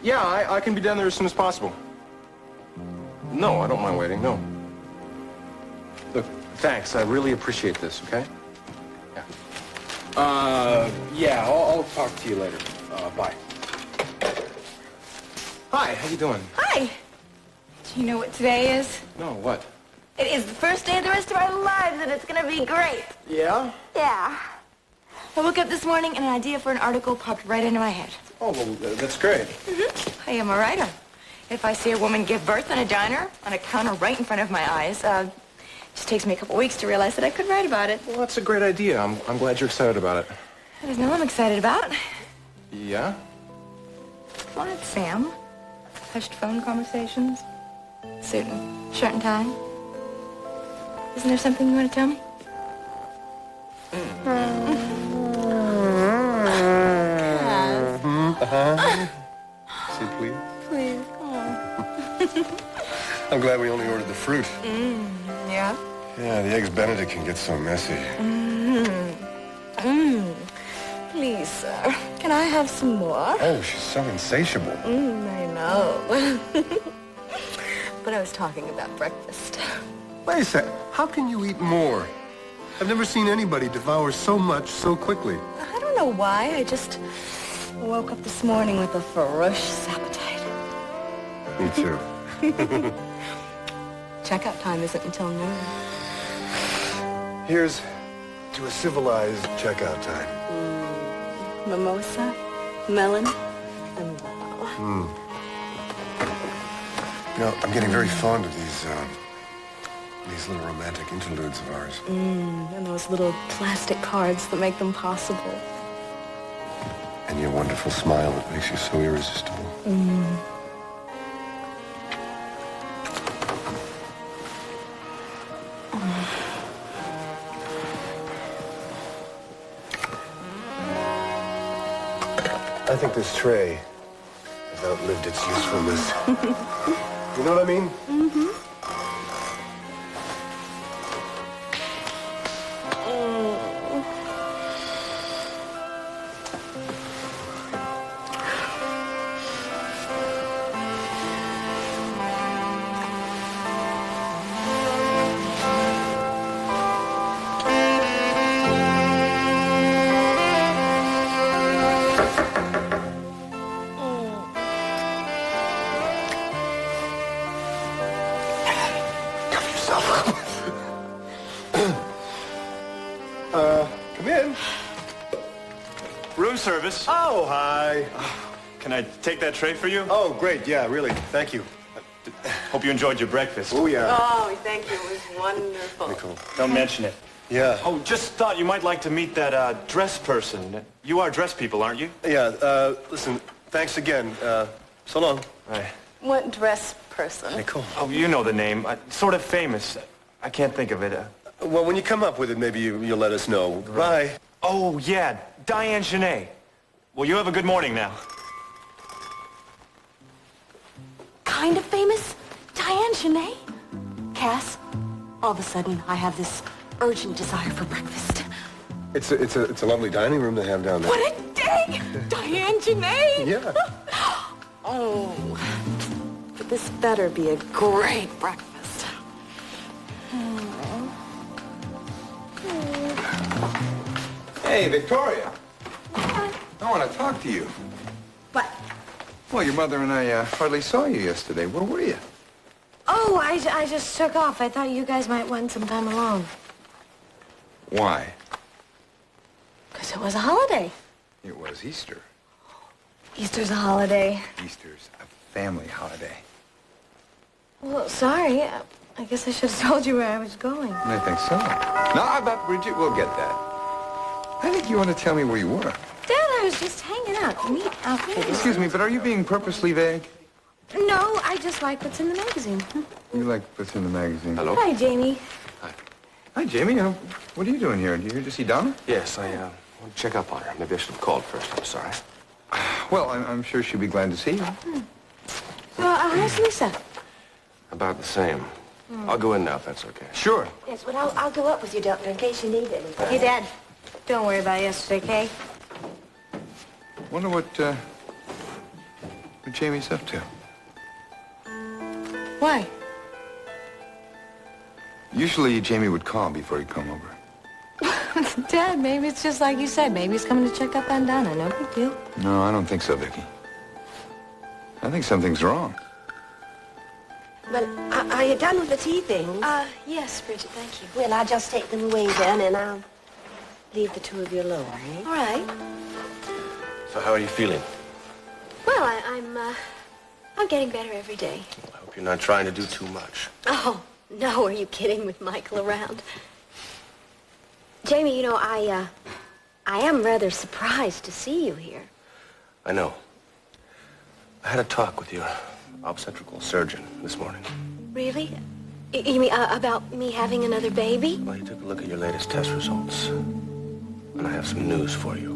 Yeah, I can be down there as soon as possible. No, I don't mind waiting, no. Look, thanks. I really appreciate this, okay? Yeah. I'll talk to you later. Bye. Hi, how you doing? Hi. Do you know what today is? No, what? It is the first day of the rest of our lives, and it's gonna be great. Yeah? Yeah. I woke up this morning and an idea for an article popped right into my head. Oh, well, that's great. I am a writer. If I see a woman give birth in a diner on a counter right in front of my eyes, it just takes me a couple weeks to realize that I could write about it. Well, that's a great idea. I'm glad you're excited about it. There's no I'm excited about. Yeah? Well, it's Sam. Hushed phone conversations. Suit and shirt and tie. Isn't there something you want to tell me? See, please? Please, come on. I'm glad we only ordered the fruit. Yeah? Yeah, the eggs Benedict can get so messy. Please, sir. Can I have some more? Oh, she's so insatiable. I know. But I was talking about breakfast. Wait a sec. How can you eat more? I've never seen anybody devour so much so quickly. I don't know why. I just woke up this morning with a ferocious appetite. Me too. Checkout time isn't until noon. Here's to a civilized checkout time. Mimosa, melon, and wow. You know, I'm getting very fond of these little romantic interludes of ours. And those little plastic cards that make them possible. And your wonderful smile that makes you so irresistible. I think this tray has outlived its usefulness. You know what I mean? Come in. Room service. Oh, hi. Can I take that tray for you? Oh, great. Yeah, really. Thank you. Hope you enjoyed your breakfast. Oh, yeah. Oh, thank you. It was wonderful. Very cool. Don't mention it. Yeah. Oh, just thought you might like to meet that dress person. You are dress people, aren't you? Yeah, listen, thanks again. So long. Right. What dress person? Nicole. Oh, you know the name. Sort of famous. I can't think of it. Well, when you come up with it, maybe you'll let us know. Bye. Oh, yeah, Diane Genet. Well, you have a good morning now. Kind of famous? Diane Genet? Cass, all of a sudden I have this urgent desire for breakfast. It's a lovely dining room they have down there. What a day! Diane Genet! Yeah. Oh, but this better be a great breakfast. Hey, Victoria. I want to talk to you. What? Well, your mother and I hardly saw you yesterday. Where were you? Oh, I just took off. I thought you guys might want some time alone. Why? Because it was a holiday. It was Easter. Easter's a holiday. Easter's a family holiday. Well, sorry. I guess I should have told you where I was going. I think so. No, about Bridget, we'll get that. I think you want to tell me where you were. Dad, I was just hanging out. Neat outfit. Excuse me, but are you being purposely vague? No, I just like what's in the magazine. You like what's in the magazine? Hello? Hi, Jamie. Hi, Jamie. What are you doing here? Are you here to see Donna? Yes, I want to check up on her. Maybe I should have called first. I'm sorry. Well, I'm sure she'll be glad to see you. How's Lisa? About the same. I'll go in now if that's okay. Sure. Yes, well, I'll go up with you, Doctor, in case you need anything. Hey, Dad, don't worry about yesterday, okay? Wonder what what Jamie's up to. Why? Usually Jamie would call before he'd come over. Dad, maybe it's just like you said. Maybe he's coming to check up on Donna. No big deal. No, I don't think so, Vicky. I think something's wrong. Well, are you done with the tea things? Yes, Bridget, thank you. Well, I'll just take them away then, and I'll leave the two of you alone, eh? All right. So how are you feeling? Well, I'm getting better every day. Well, I hope you're not trying to do too much. Oh, no, are you kidding with Michael around? Jamie, you know, I am rather surprised to see you here. I know. I had a talk with your obstetrical surgeon this morning. Really? You mean about me having another baby? Well, he took a look at your latest test results. And I have some news for you.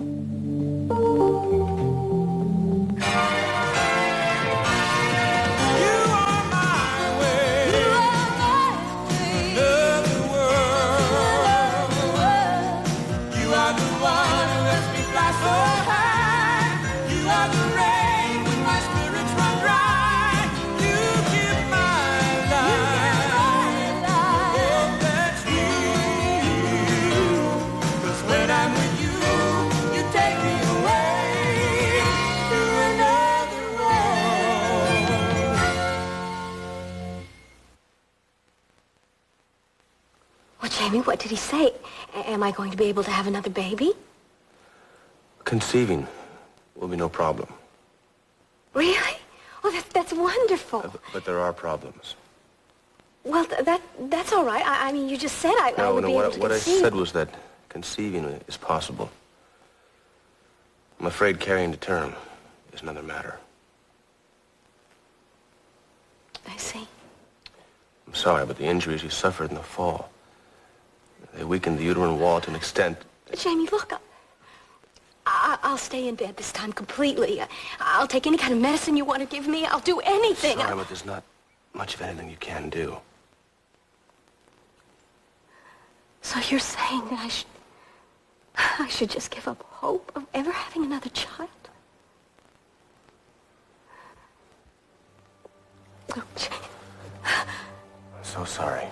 Jamie, what did he say? Am I going to be able to have another baby? Conceiving will be no problem. Really? Oh, that's wonderful. But there are problems. Well, that's all right. I mean, you just said I would be able to what I conceive. said was that conceiving is possible. I'm afraid carrying to term is another matter. I see. I'm sorry, but the injuries you suffered in the fall, they weakened the uterine wall to an extent. Jamie, look, I'll stay in bed this time completely. I'll take any kind of medicine you want to give me. I'll do anything. Sorry, but there's not much of anything you can do. So you're saying that I should just give up hope of ever having another child? Oh, Jamie. I'm so sorry.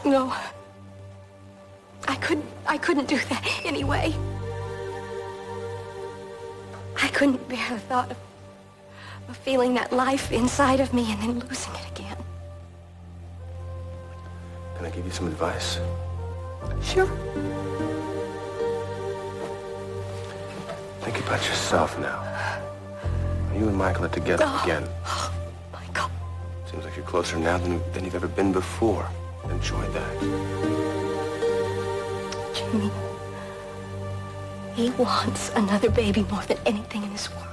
No. I couldn't do that anyway. I couldn't bear the thought of feeling that life inside of me and then losing it again. Can I give you some advice? Sure. Think about yourself now. You and Michael are together again. Oh, Michael. Seems like you're closer now than you've ever been before. Enjoy that. Jamie, he wants another baby more than anything in this world.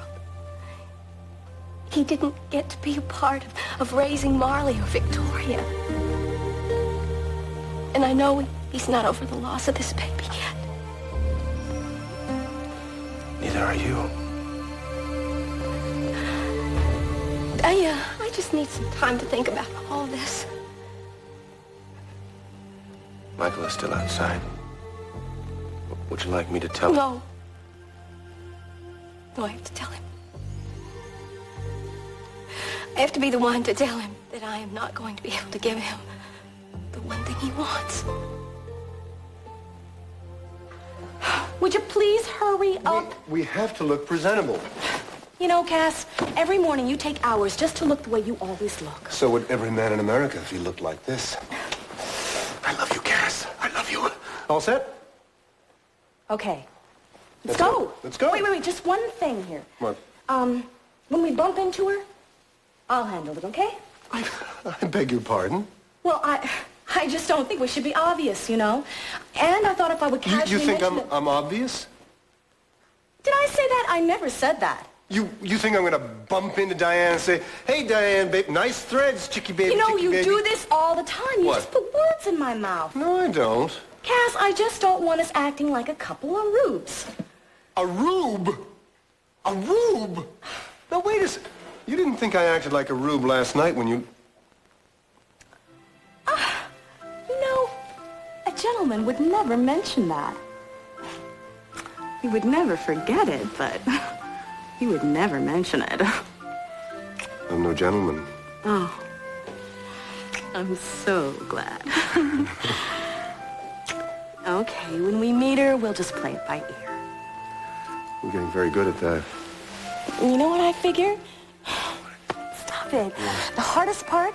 He didn't get to be a part of raising Marley or Victoria. And I know he's not over the loss of this baby yet. Neither are you. I just need some time to think about all this. Michael is still outside. Would you like me to tell him? No. No, I have to tell him. I have to be the one to tell him that I am not going to be able to give him the one thing he wants. Would you please hurry up? We have to look presentable. You know, Cass, every morning you take hours just to look the way you always look. So would every man in America if he looked like this. I love you, Cass. I love you. All set? Okay. Let's go. Let's go. Wait. Just one thing here. What? When we bump into her, I'll handle it, okay? I beg your pardon? Well, I just don't think we should be obvious, you know? And I thought if I would casually You think mention I'm obvious? Did I say that? I never said that. You think I'm gonna bump into Diane and say, "Hey, Diane, babe, nice threads, chicky baby, You know, chicky you baby." do this all the time. You What? just put words in my mouth. No, I don't. Cass, I just don't want us acting like a couple of rubes. A rube? A rube? Now, wait a second. You didn't think I acted like a rube last night when you... You know, a gentleman would never mention that. He would never forget it, but You would never mention it. I'm no gentleman. Oh, I'm so glad. Okay, when we meet her, we'll just play it by ear. We're getting very good at that. You know what I figure? Stop it. The hardest part?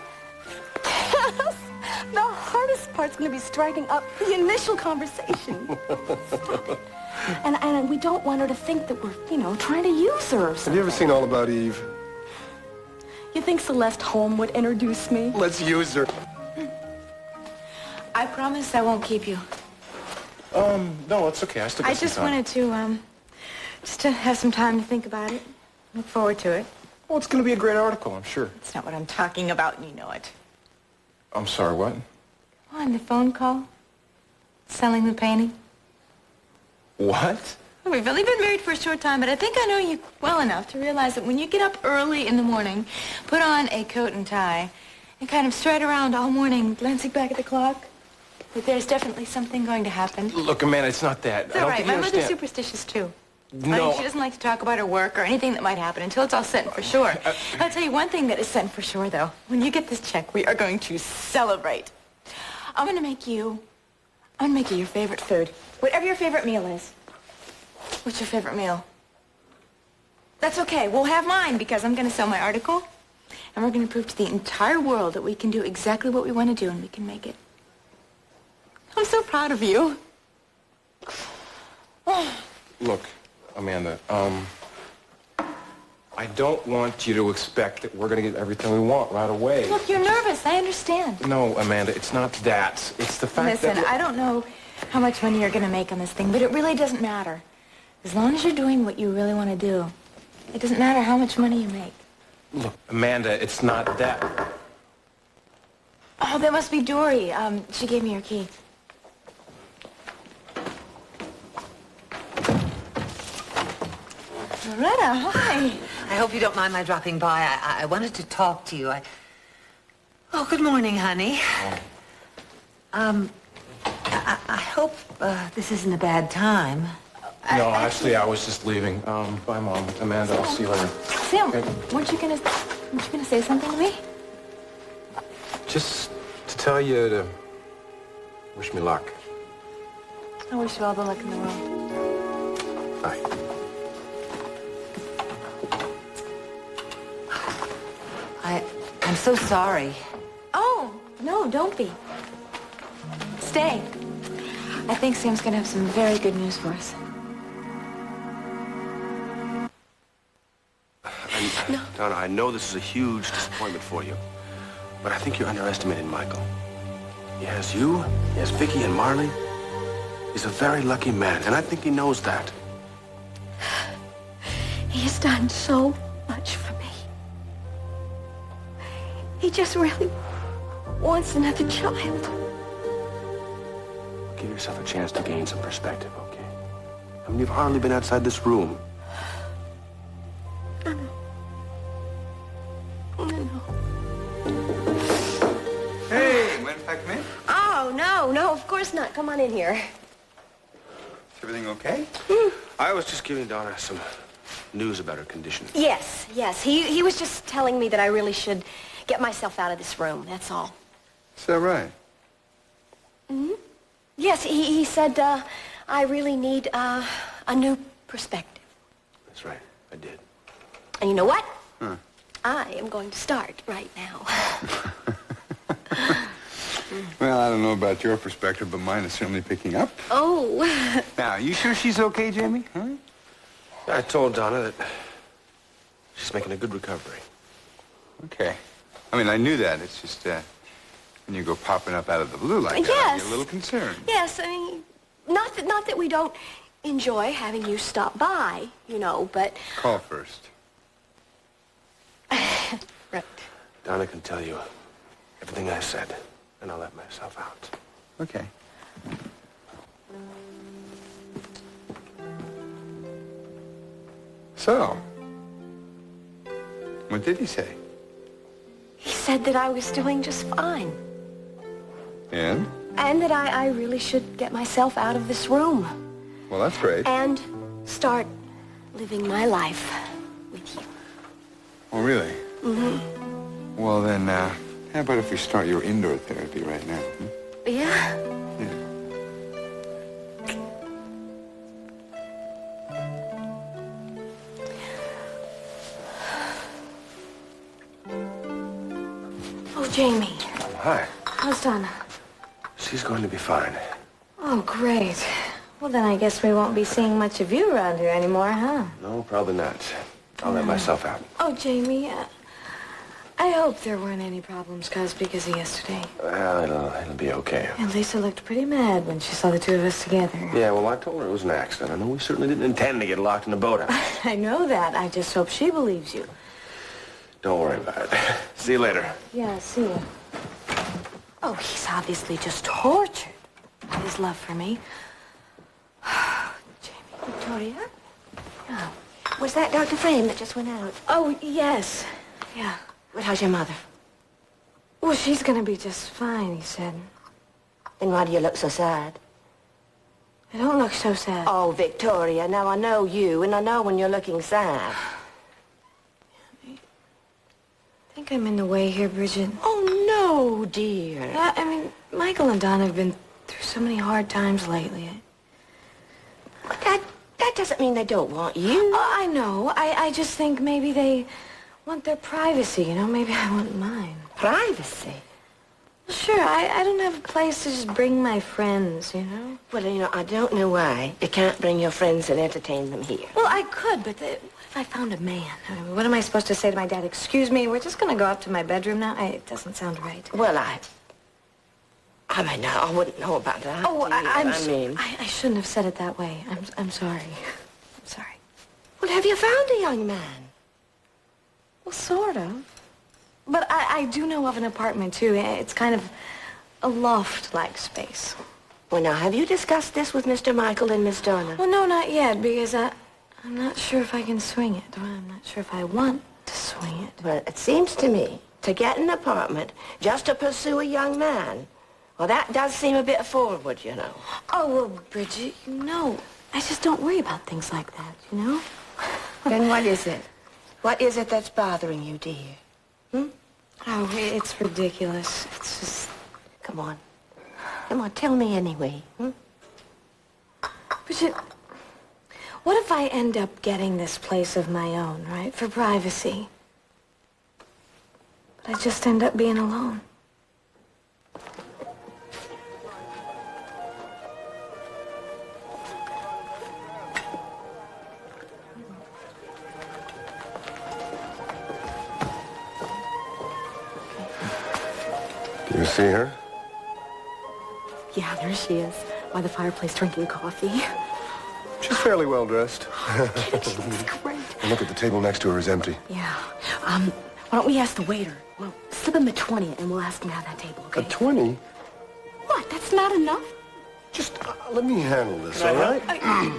The hardest part's going to be striking up the initial conversation. Stop it. And we don't want her to think that we're, trying to use her or something. Have you ever seen All About Eve? You think Celeste Holm would introduce me? Let's use her. I promise I won't keep you. No, it's okay. I still got I some just time. wanted to, just to have some time to think about it. Look forward to it. Well, it's going to be a great article, I'm sure. It's not what I'm talking about, and you know it. I'm sorry, what? On the phone call? Selling the painting? What? We've only been married for a short time, but I think I know you well enough to realize that when you get up early in the morning, put on a coat and tie, and kind of stride around all morning, glancing back at the clock, that there's definitely something going to happen. Look, Amanda, it's not that. It's I all don't right. think My you mother's understand. superstitious, too. No. She doesn't like to talk about her work or anything that might happen until it's all set for sure. I'll tell you one thing that is set for sure, though. When you get this check, we are going to celebrate. I'm going to make you your favorite food. Whatever your favorite meal is. What's your favorite meal? That's okay. We'll have mine because I'm going to sell my article. And we're going to prove to the entire world that we can do exactly what we want to do and we can make it. I'm so proud of you. Look, Amanda, I don't want you to expect that we're going to get everything we want right away. Look, you're nervous. I understand. No, Amanda, it's not that. It's the fact Listen, that... I don't know how much money you're going to make on this thing, but it really doesn't matter. As long as you're doing what you really want to do, it doesn't matter how much money you make. Look, Amanda, it's not that. Oh, that must be Dory. She gave me your key. Loretta, hi. I hope you don't mind my dropping by. I wanted to talk to you. Oh, good morning, honey. I hope this isn't a bad time. No, actually, I was just leaving. Bye, Mom. Amanda, I'll see you later. Sam, Okay. weren't you gonna say something to me? Just to tell you to wish me luck. I wish you all the luck in the world. Bye. I'm so sorry. Oh, no, don't be. Stay. I think Sam's gonna have some very good news for us. Donna, I know this is a huge disappointment for you, but I think you're underestimating Michael. He has you, he has Vicky and Marley. He's a very lucky man, and I think he knows that. He has done so much for me. He just really wants another child. Give yourself a chance to gain some perspective, okay? I mean, you've hardly been outside this room. I know. Hey, mind if I come in? Oh, no, of course not. Come on in here. Is everything okay? I was just giving Donna some news about her condition. Yes. He was just telling me that I really should get myself out of this room, that's all. Is that right? Mm-hmm. Yes, he said I really need a new perspective. That's right, I did. And you know what? Huh. I am going to start right now. Well, I don't know about your perspective, but mine is certainly picking up. Oh. Now, you sure she's okay, Jamie? Huh? I told Donna that she's making a good recovery. Okay. I mean, I knew that. It's just, when you go popping up out of the blue like that, I Yes. get a little concerned. Yes, I mean, not that we don't enjoy having you stop by, but... Call first. Right. Donna can tell you everything I said, and I'll let myself out. Okay. So, what did he say? He said that I was doing just fine. And? And that I really should get myself out of this room. Well, that's great. And start living my life. Oh, really? Mm-hmm. Well, then, how about if we start your indoor therapy right now? Yeah? Yeah. Oh, Jamie. Hi. How's Donna? She's going to be fine. Oh, great. Well, then I guess we won't be seeing much of you around here anymore, huh? No, probably not. I'll let myself out. Oh, Jamie, I hope there weren't any problems caused because of yesterday. Well, it'll be okay. And Lisa looked pretty mad when she saw the two of us together. Yeah, well, I told her it was an accident. I know we certainly didn't intend to get locked in the boathouse. I know that. I just hope she believes you. Don't worry about it. See you later. Yeah, see you. Oh, he's obviously just tortured by his love for me. Jamie. Victoria? Oh. Was that Dr. Frame that just went out? Oh, yes. Yeah. But how's your mother? Well, she's gonna be just fine, he said. Then why do you look so sad? I don't look so sad. Oh, Victoria, now I know you, and I know when you're looking sad. I think I'm in the way here, Bridget. Oh, no, dear. Yeah, I mean, Michael and Don have been through so many hard times lately. That doesn't mean they don't want you. Oh, I know. I just think maybe they want their privacy, you know? Maybe I want mine. Privacy? Well, sure, I don't have a place to just bring my friends, you know? Well, you know, I don't know why you can't bring your friends and entertain them here. Well, I could, but what if I found a man? I mean, what am I supposed to say to my dad? Excuse me, we're just going to go up to my bedroom now? It doesn't sound right. Well, I mean, I wouldn't know about that. Oh, I I shouldn't have said it that way. I'm sorry. I'm sorry. Well, have you found a young man? Well, sort of. But I do know of an apartment, too. It's kind of a loft-like space. Well, now, have you discussed this with Mr. Michael and Miss Donna? Well, no, not yet, because I'm not sure if I can swing it. Or I'm not sure if I want to swing it. Well, it seems to me, to get an apartment just to pursue a young man, well, that does seem a bit forward, you know. Oh, well, Bridget, you know, I just don't worry about things like that, you know? Then what is it? What is it that's bothering you, dear? Oh, it's ridiculous. It's just... Come on. Come on, tell me anyway. Bridget, what if I end up getting this place of my own, right, for privacy? But I just end up being alone. Do you see her? Yeah, there she is, by the fireplace drinking coffee. She's fairly well dressed. She's great. And look at the table next to her is empty. Yeah. Why don't we ask the waiter? Well, slip him a 20 and we'll ask him to have that table, okay? A 20? What? That's not enough? Just let me handle this, all right?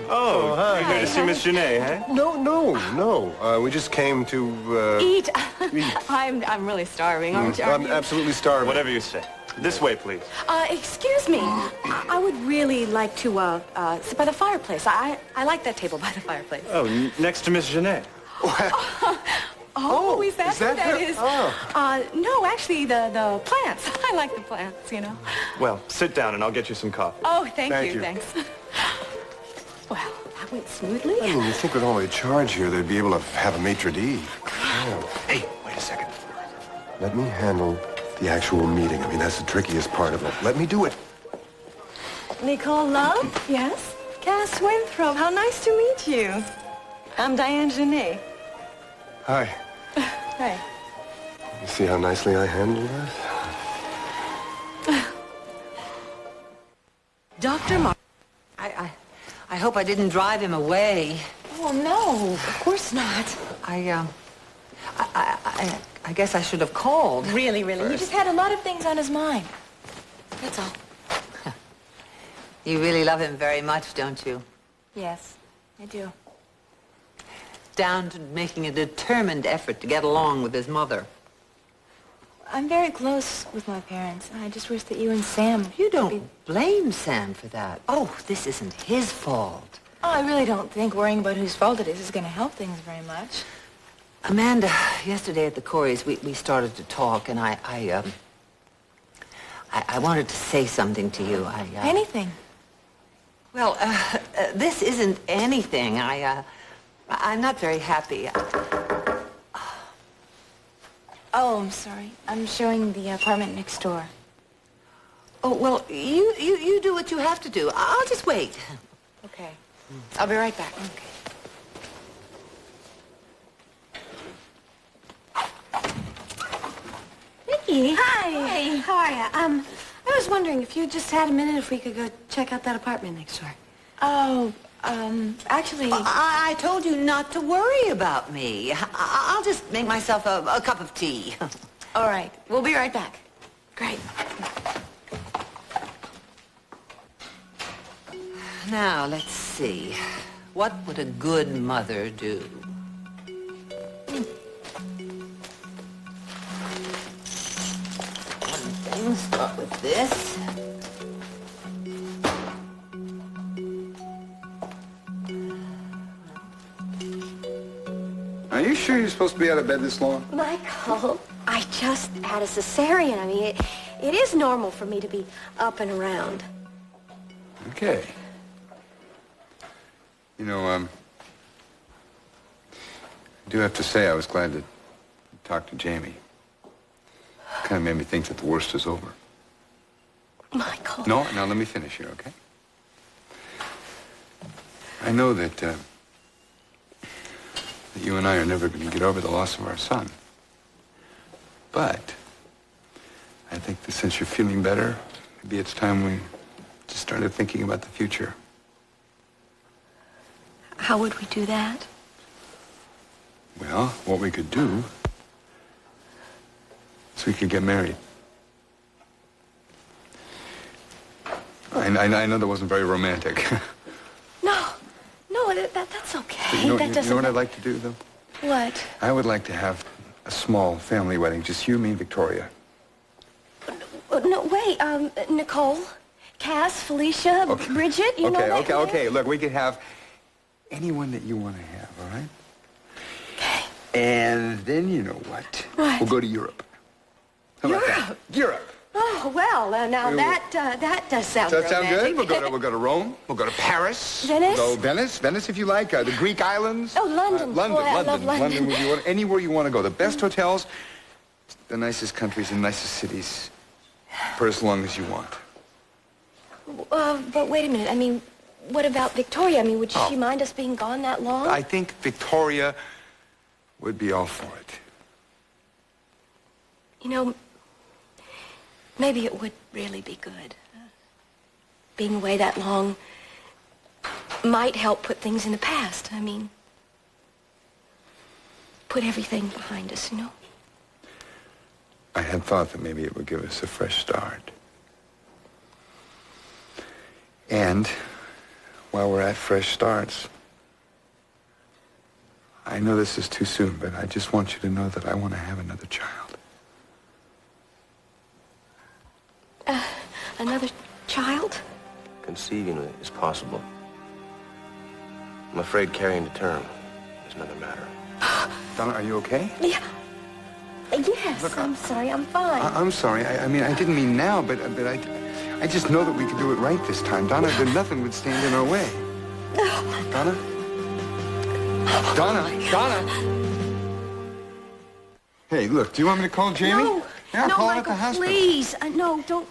Oh, hi. you're here to see Miss Janae, eh? No. We just came to, Eat. eat. I'm really starving, aren't you? I'm absolutely starving. Whatever you say. This way, please. Excuse me. I would really like to, sit by the fireplace. I like that table by the fireplace. Oh, next to Miss Janae. Oh, is that who that her? is? Oh. No, actually, the plants. I like the plants, you know. Well, sit down and I'll get you some coffee. Oh, thank Thank you. Thanks. Well, that went smoothly. I mean, you think with all the charge here, they'd be able to have a maitre d'? Oh. Hey, wait a second. Let me handle the actual meeting. I mean, that's the trickiest part of it. Let me do it. Nicole Love? Yes? Cass Winthrop, how nice to meet you. I'm Diane Janae. Hi. Hi. You see how nicely I handled that? Dr. Mark, I hope I didn't drive him away. Oh, no, of course not. I guess I should have called. Really. He just had a lot of things on his mind. That's all. You really love him very much, don't you? Yes, I do. Down to making a determined effort to get along with his mother. I'm very close with my parents. I just wish that you and Sam... You don't blame Sam for that. Oh, this isn't his fault. Oh, I really don't think worrying about whose fault it is going to help things very much. Amanda, yesterday at the Corys, we started to talk, and I wanted to say something to you. Anything. Well, this isn't anything. I'm not very happy. Oh, I'm sorry. I'm showing the apartment next door. Oh, well, you do what you have to do. I'll just wait. Okay. I'll be right back. Okay. Vicky. Hi. How are you? I was wondering if you just had a minute if we could go check out that apartment next door. Oh, actually... I told you not to worry about me. I'll just make myself a cup of tea. All right. We'll be right back. Great. Now, let's see. What would a good mother do? One thing, start with this. Are you sure you're supposed to be out of bed this long? Michael, I just had a cesarean. I mean, it is normal for me to be up and around. Okay. You know, I do have to say I was glad to talk to Jamie. Kind of made me think that the worst is over. Michael. No, now let me finish here, okay? I know that you and I are never going to get over the loss of our son. But I think that since you're feeling better, maybe it's time we just started thinking about the future. How would we do that? Well, what we could do is we could get married. I know that wasn't very romantic. No, that's okay. You know, That you doesn't... know what I'd like to do, though? What? I would like to have a small family wedding, just you, me, and Victoria. No, wait, Nicole, Cass, Felicia, Okay. Bridget, you know that? Okay. Look, we could have anyone that you want to have, all right? Okay. And then you know what? What? We'll go to Europe. How about that? Europe. Oh, well, now that does sound Does that sound romantic. good? We'll go to Rome. We'll go to Paris. Venice? We'll go Venice if you like. The Greek islands. Oh, London. London. Boy, I love London. London would be anywhere you want to go. The best hotels, the nicest countries and nicest cities, for as long as you want. But wait a minute. I mean, what about Victoria? I mean, would she mind us being gone that long? I think Victoria would be all for it. You know, maybe it would really be good. Being away that long might help put things in the past. I mean, put everything behind us, you know? I had thought that maybe it would give us a fresh start. And while we're at fresh starts, I know this is too soon, but I just want you to know that I want to have another child. Another child? Conceiving is possible. I'm afraid carrying to term is another matter. Donna, are you okay? Yeah. Yes, Look, I'm sorry, I'm fine. I'm sorry. I mean, I didn't mean now, but I just know that we could do it right this time. Donna, that nothing would stand in our way. Donna? Donna? Hey, look, do you want me to call Jamie? No, Yeah, no, call her at Michael, the hospital. please. No, don't.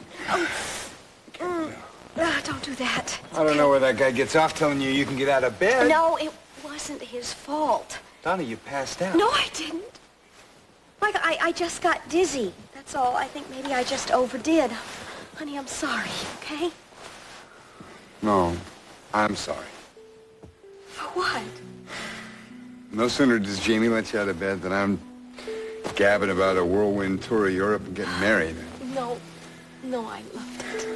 Don't do that. I don't know where that guy gets off telling you can get out of bed. No, it wasn't his fault. Donna, you passed out. No, I didn't. Michael, I just got dizzy. That's all. I think maybe I just overdid. Honey, I'm sorry, okay? No, I'm sorry. For what? No sooner does Jamie let you out of bed than I'm gabbing about a whirlwind tour of Europe and getting married. No, I loved it.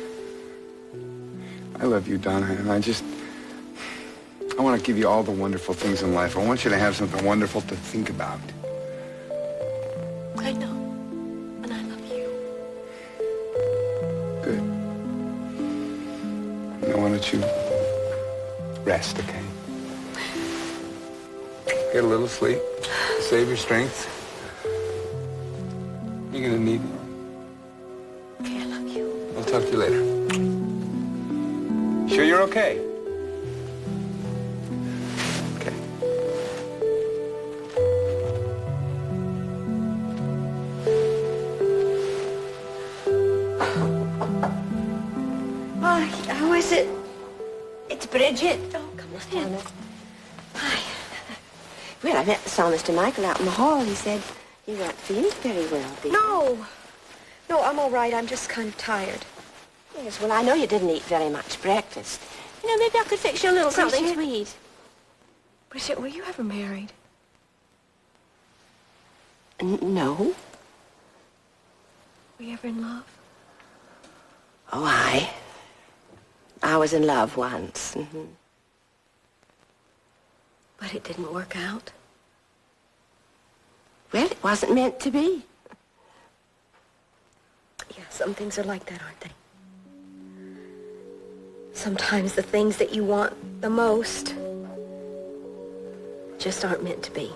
I love you, Donna, and I want to give you all the wonderful things in life. I want you to have something wonderful to think about. I know. And I love you. Good. Now, why don't you rest, okay? Get a little sleep. save your strength. You're gonna need more. Okay, I love you. I'll talk to you later. Sure you're okay? Okay. Oh, who is it? It's Bridget. Oh, come on. Hi. Well, I saw Mr. Michael out in the hall. He said you weren't feeling very well, did you? No, I'm all right. I'm just kind of tired. Yes, well, I know you didn't eat very much breakfast. You know, maybe I could fix you a little something to eat. Bridget, were you ever married? No. Were you ever in love? Oh, I was in love once. Mm-hmm. But it didn't work out? Well, it wasn't meant to be. Yeah, some things are like that, aren't they? Sometimes the things that you want the most just aren't meant to be.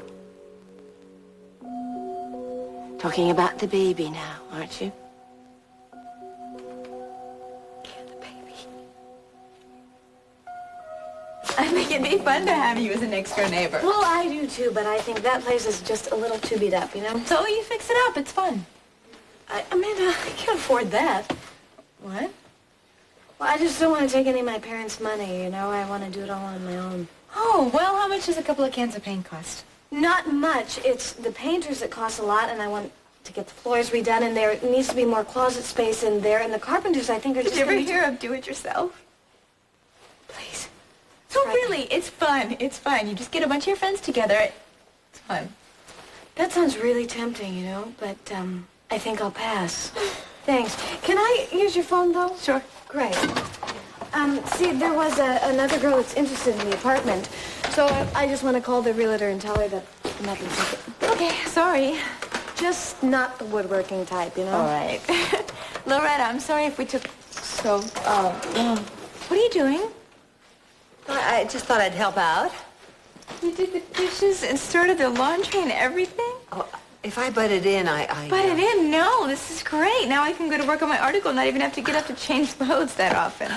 Talking about the baby now, aren't you? Yeah, the baby. I think it'd be fun to have you as a next-door neighbor. Well, I do too, but I think that place is just a little too beat up, you know? So you fix it up. It's fun. Amanda, I can't afford that. What? Well, I just don't want to take any of my parents' money, you know? I want to do it all on my own. Oh, well, how much does a couple of cans of paint cost? Not much. It's the painters that cost a lot, and I want to get the floors redone in there. It needs to be more closet space in there, and the carpenters, I think, are just... Did you ever hear of do-it-yourself? Please. So really, it's fun. It's fun. You just get a bunch of your friends together. It's fun. That sounds really tempting, you know, but, I think I'll pass. Thanks. Can I use your phone, though? Sure. Great. See, there was another girl that's interested in the apartment, so I just want to call the realtor and tell her that nothing's okay. Okay, sorry. Just not the woodworking type, you know? All right. Loretta, I'm sorry if we took so long. What are you doing? I just thought I'd help out. You did the dishes and started the laundry and everything? Oh, if I butted in, I Butted in? No, this is great. Now I can go to work on my article and not even have to get up to change loads that often.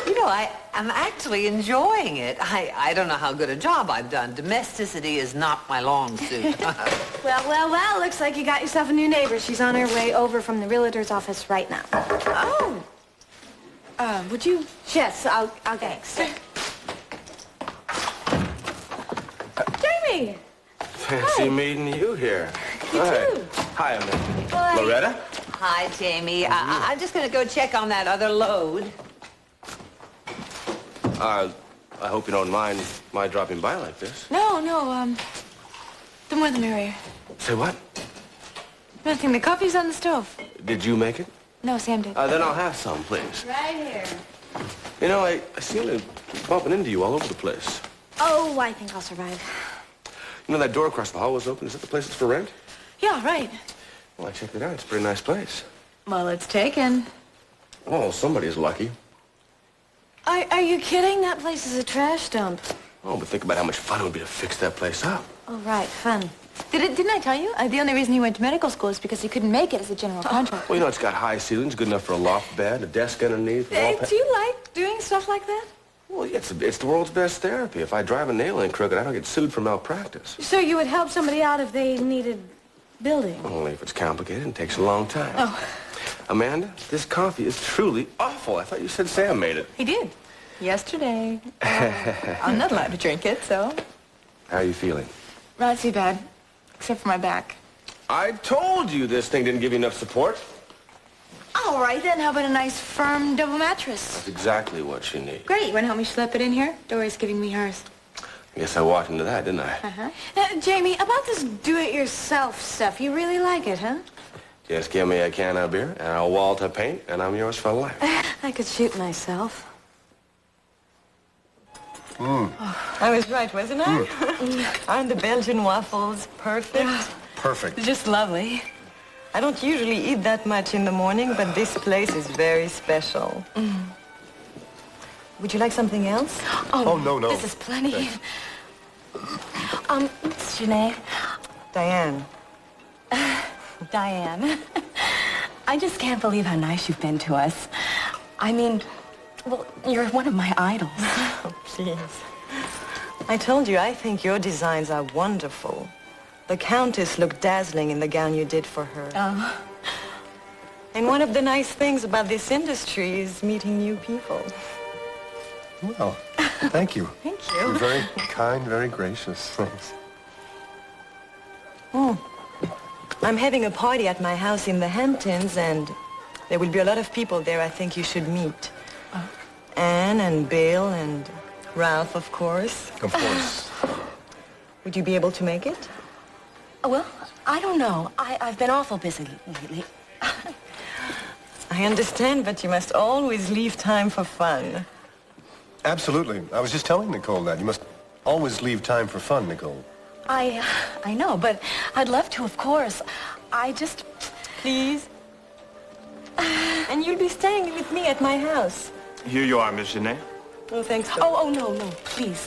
You know, I'm actually enjoying it. I don't know how good a job I've done. Domesticity is not my long suit. Well, looks like you got yourself a new neighbor. She's on her way over from the realtor's office right now. Oh. Would you? Yes, I'll get it. Jamie! Fancy meeting you here. You too. Hi, Amanda. Hi. Loretta? Hi, Jamie. I'm just going to go check on that other load. I hope you don't mind my dropping by like this. No, the more the merrier. Say what? Nothing. The coffee's on the stove. Did you make it? No, Sam did. Then I'll have some, please. Right here. You know, I seem to be bumping into you all over the place. Oh, I think I'll survive. You know, that door across the hall was open. Is that the place that's for rent? Yeah, right. Well, I checked it out. It's a pretty nice place. Well, it's taken. Oh, somebody's lucky. Are you kidding? That place is a trash dump. Oh, but think about how much fun it would be to fix that place up. Oh, right, fun. Didn't I tell you? The only reason he went to medical school is because he couldn't make it as a general contractor. Well, you know, it's got high ceilings, good enough for a loft bed, a desk underneath. Do you like doing stuff like that? Well, yeah, it's the world's best therapy. If I drive a nail in crooked, I don't get sued for malpractice. So you would help somebody out if they needed building? Only if it's complicated and takes a long time. Oh. Amanda, this coffee is truly awful. I thought you said Sam made it. He did. Yesterday. I'm not allowed to drink it, so. How are you feeling? Not too bad, except for my back. I told you this thing didn't give you enough support. All right, then. How about a nice, firm double mattress? That's exactly what you need. Great. You want to help me schlep it in here? Dory's giving me hers. I guess I walked into that, didn't I? Uh-huh. Jamie, about this do-it-yourself stuff, you really like it, huh? Just give me a can of beer and a wall to paint, and I'm yours for life. I could shoot myself. I was right, wasn't I? Aren't the Belgian waffles perfect? Perfect. Just lovely. I don't usually eat that much in the morning, but this place is very special. Would you like something else? Oh, no. This is plenty. Thanks. Miss Janae, Diane. Diane, I just can't believe how nice you've been to us. I mean, well, you're one of my idols. Oh, please. I told you, I think your designs are wonderful. The Countess looked dazzling in the gown you did for her. Oh. And one of the nice things about this industry is meeting new people. Well, thank you. Thank You're you. very kind, very gracious. Thanks. I'm having a party at my house in the Hamptons, and there will be a lot of people there I think you should meet. Anne and Bill and Ralph, of course. Of course. Would you be able to make it? Well, I don't know. I've been awful busy lately. I understand, but you must always leave time for fun. Absolutely. I was just telling Nicole that. You must always leave time for fun, Nicole. I know, but I'd love to, of course. I just... Please? And you'll be staying with me at my house. Here you are, Miss Genet. Oh, thanks. Oh, no, please.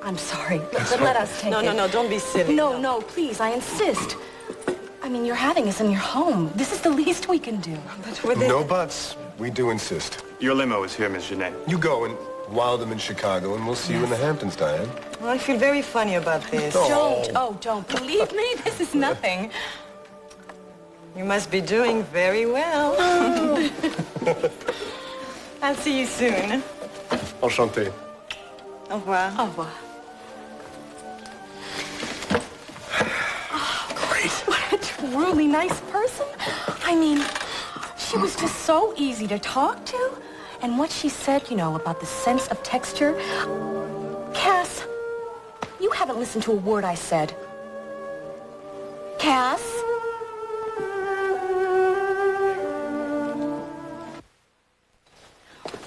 I'm sorry. Let us take it. No, don't be silly. No, please, I insist. I mean, you're having us in your home. This is the least we can do. But with it... No buts. We do insist. Your limo is here, Miss Genet. You go and wow them in Chicago, and we'll see you in the Hamptons, Diane. Well, I feel very funny about this. Don't. Believe me, this is nothing. You must be doing very well. I'll see you soon. Enchanté. Au revoir. Au revoir. Great. What a truly nice person. I mean, she was just so easy to talk to. And what she said, you know, about the sense of texture. Cass, you haven't listened to a word I said. Cass?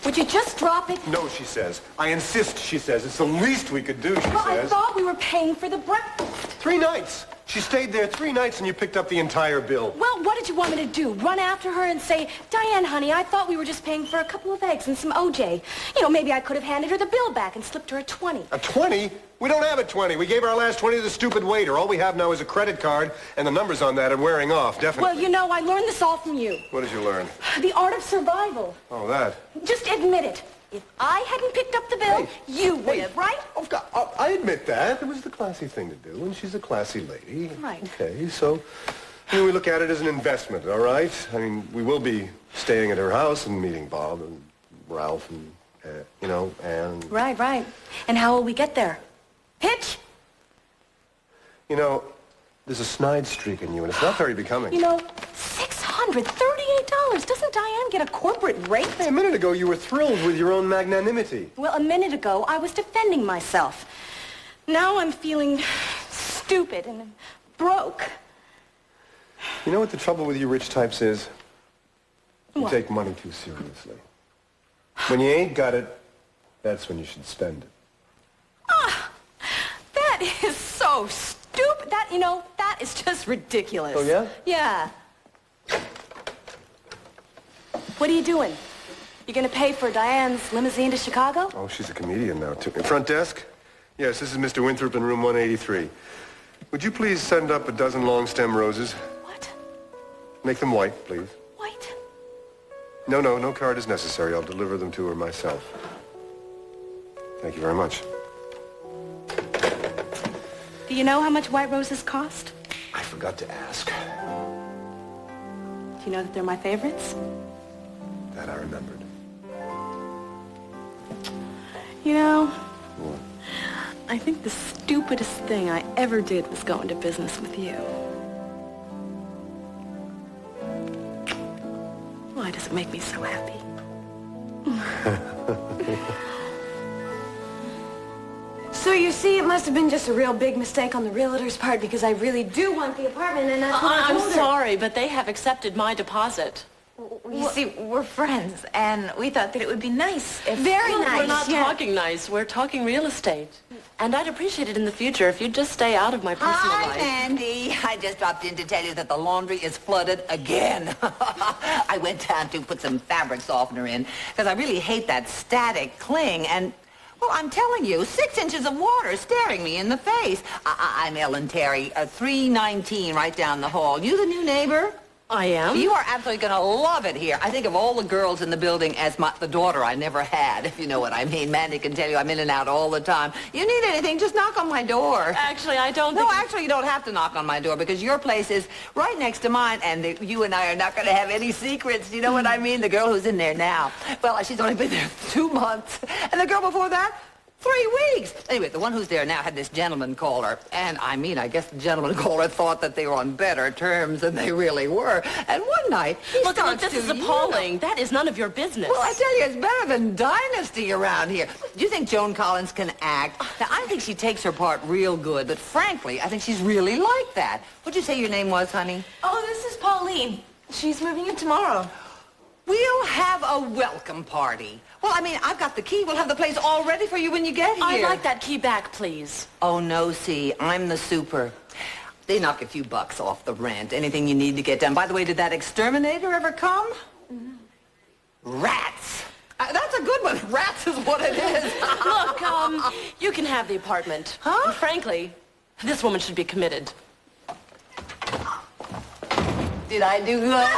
Would you just drop it? No, she says. I insist, she says. It's the least we could do, she Well, I says. thought we were paying for the breakfast. 3 nights. She stayed there 3 nights, and you picked up the entire bill. Well, what did you want me to do? Run after her and say, Diane, honey, I thought we were just paying for a couple of eggs and some OJ. You know, maybe I could have handed her the bill back and slipped her a 20. A 20? We don't have a 20. We gave our last 20 to the stupid waiter. All we have now is a credit card, and the numbers on that are wearing off, definitely. Well, you know, I learned this all from you. What did you learn? The art of survival. Oh, that. Just admit it. If I hadn't picked up the bill, you would have, right? Oh, God, I admit that. It was the classy thing to do, and she's a classy lady. Right. Okay, so we look at it as an investment, all right? I mean, we will be staying at her house and meeting Bob and Ralph and, you know, and... Right. And how will we get there? Hitch? You know, there's a snide streak in you, and it's not very becoming. You know, $638. Doesn't Diane get a corporate rate? Hey, a minute ago, you were thrilled with your own magnanimity. Well, a minute ago, I was defending myself. Now I'm feeling stupid and broke. You know what the trouble with you rich types is? You What? take money too seriously. When you ain't got it, that's when you should spend it. That is so stupid. That is just ridiculous. Oh, yeah? Yeah. What are you doing? You gonna pay for Diane's limousine to Chicago? Oh, she's a comedian now, too. Front desk? Yes, this is Mr. Winthrop in room 183. Would you please send up a dozen long-stem roses? What? Make them white, please. White? No card is necessary. I'll deliver them to her myself. Thank you very much. Do you know how much white roses cost? I forgot to ask. Do you know that they're my favorites? That I remembered. You know, What? I think the stupidest thing I ever did was go into business with you. Why does it make me so happy? So you see, it must have been just a real big mistake on the realtor's part because I really do want the apartment, and that's what I I'm told her. sorry, but they have accepted my deposit. You see, we're friends, and we thought that it would be nice if... Very Well, nice, we're not yeah. talking nice. We're talking real estate. And I'd appreciate it in the future if you'd just stay out of my personal Hi, life. Mandy. I just dropped in to tell you that the laundry is flooded again. I went down to put some fabric softener in because I really hate that static cling. And, Well, I'm telling you, 6 inches of water staring me in the face. I'm Ellen Terry, 319 right down the hall. You the new neighbor? I am. You are absolutely going to love it here. I think of all the girls in the building as the daughter I never had, if you know what I mean. Mandy can tell you I'm in and out all the time. You need anything, just knock on my door. Actually, I don't No, think... actually, you don't have to knock on my door because your place is right next to mine, and you and I are not going to have any secrets. You know what I mean? The girl who's in there now, well, she's only been there 2 months. And the girl before that, 3 weeks. Anyway, the one who's there now had this gentleman caller. And, I guess the gentleman caller thought that they were on better terms than they really were. And one night, Look, this is appalling. That is none of your business. Well, I tell you, it's better than Dynasty around here. Do you think Joan Collins can act? Now, I think she takes her part real good, but frankly, I think she's really like that. What'd you say your name was, honey? Oh, this is Pauline. She's moving in tomorrow. We'll have a welcome party. Well, I've got the key. We'll have the place all ready for you when you get here. I'd like that key back, please. Oh, no, see, I'm the super. They knock a few bucks off the rent. Anything you need to get done. By the way, did that exterminator ever come? Mm-hmm. Rats. That's a good one. Rats is what it is. Look, you can have the apartment. Huh? And frankly, this woman should be committed. Did I do good?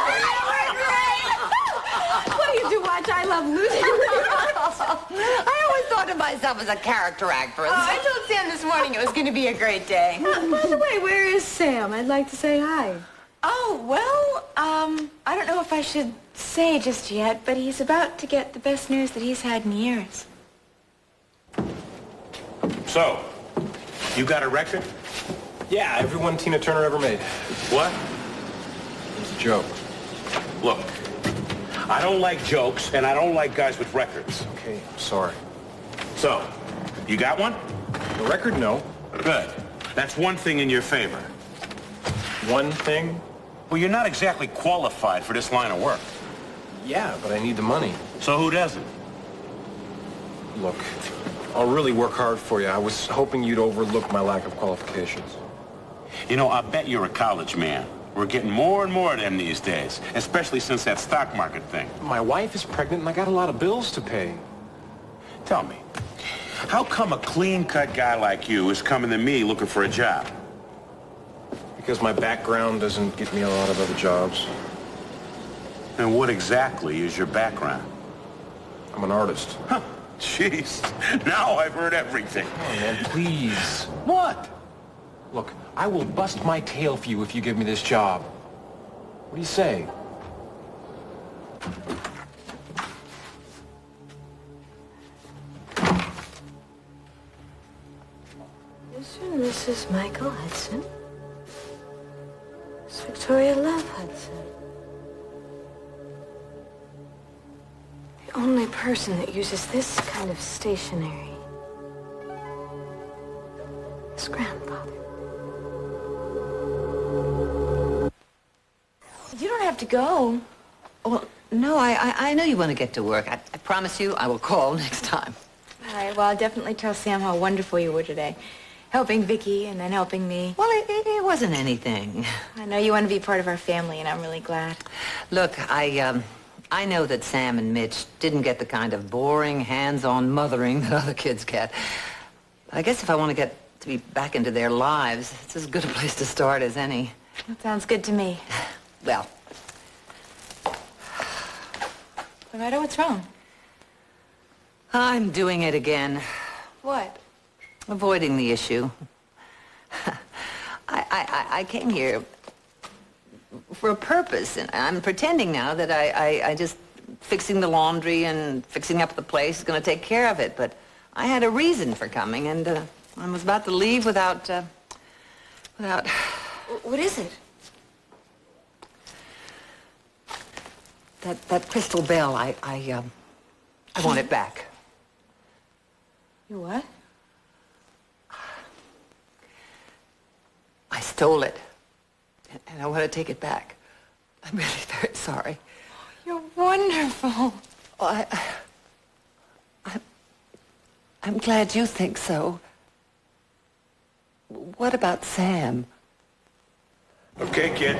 What do you do, watch? I love losing. I always thought of myself as a character actress. Oh, I told Sam this morning it was going to be a great day. By the way, where is Sam? I'd like to say hi. Oh, well, I don't know if I should say just yet, but he's about to get the best news that he's had in years. So, you got a record? Yeah, every one Tina Turner ever made. What? It was a joke. Look, I don't like jokes, and I don't like guys with records. Okay, I'm sorry. So, you got one? The record, no. Good. That's one thing in your favor. One thing? Well, you're not exactly qualified for this line of work. Yeah, but I need the money. So who doesn't? Look, I'll really work hard for you. I was hoping you'd overlook my lack of qualifications. You know, I bet you're a college man. We're getting more and more of them these days, especially since that stock market thing. My wife is pregnant and I got a lot of bills to pay. Tell me, how come a clean-cut guy like you is coming to me looking for a job? Because my background doesn't get me a lot of other jobs. And what exactly is your background? I'm an artist. Huh. Jeez, now I've heard everything. Come on, man, please. What? Look, I will bust my tail for you if you give me this job. What do you say? Mr. and Mrs. Michael Hudson. Miss Victoria Love Hudson. The only person that uses this kind of stationery is grandfather. You don't have to go. Well, no, I know you want to get to work. I promise you I will call next time. All right, well, I'll definitely tell Sam how wonderful you were today. Helping Vicky and then helping me. Well, it wasn't anything. I know you want to be part of our family, and I'm really glad. Look, I know that Sam and Mitch didn't get the kind of boring, hands-on mothering that other kids get. I guess if I want to get to be back into their lives, it's as good a place to start as any. That sounds good to me. Well, Loretta, what's wrong? I'm doing it again. What? Avoiding the issue. I came here for a purpose, and I'm pretending now that I just fixing the laundry and fixing up the place is going to take care of it. But I had a reason for coming, and I was about to leave without. What is it? That crystal bell. I want it back. You what? I stole it, and I want to take it back. I'm really very sorry. You're wonderful. Well, I'm glad you think so. What about Sam? Okay, kid.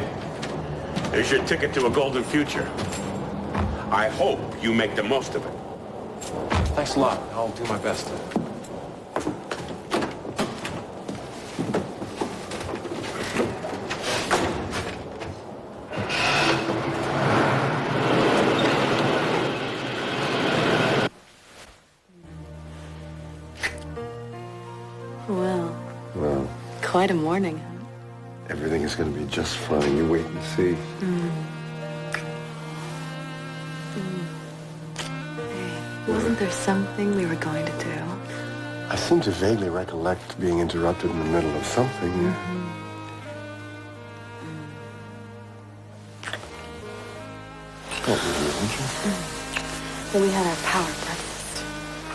There's your ticket to a golden future. I hope you make the most of it. Thanks a lot. I'll do my best. Well, quite a morning, huh? Everything is going to be just fine. You wait and see. Hey, wasn't there something we were going to do? I seem to vaguely recollect being interrupted in the middle of something. What was it, Angel? Well, we had our power breakfast.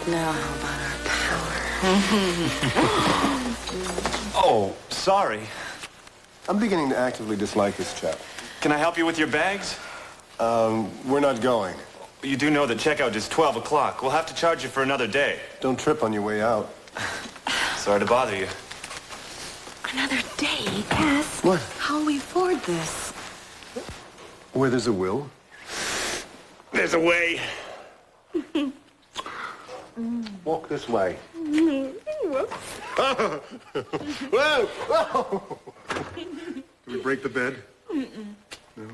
Now how about our power? Oh, sorry. I'm beginning to actively dislike this chap. Can I help you with your bags? We're not going. You do know that checkout is 12 o'clock. We'll have to charge you for another day. Don't trip on your way out. Sorry to bother you. Another day, Cass. What? How will we afford this? Where there's a will. There's a way. Walk this way. Whoops. Whoa! Whoa! Did we break the bed? No?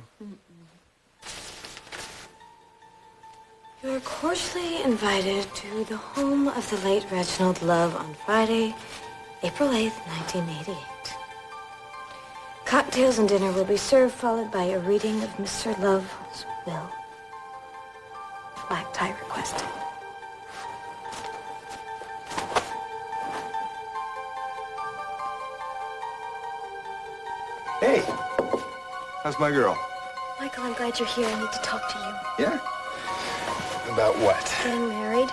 You are cordially invited to the home of the late Reginald Love on Friday, April 8th, 1988. Cocktails and dinner will be served, followed by a reading of Mr. Love's will. Black tie requested. Hey, how's my girl? Michael, I'm glad you're here. I need to talk to you. Yeah? About what? Getting married?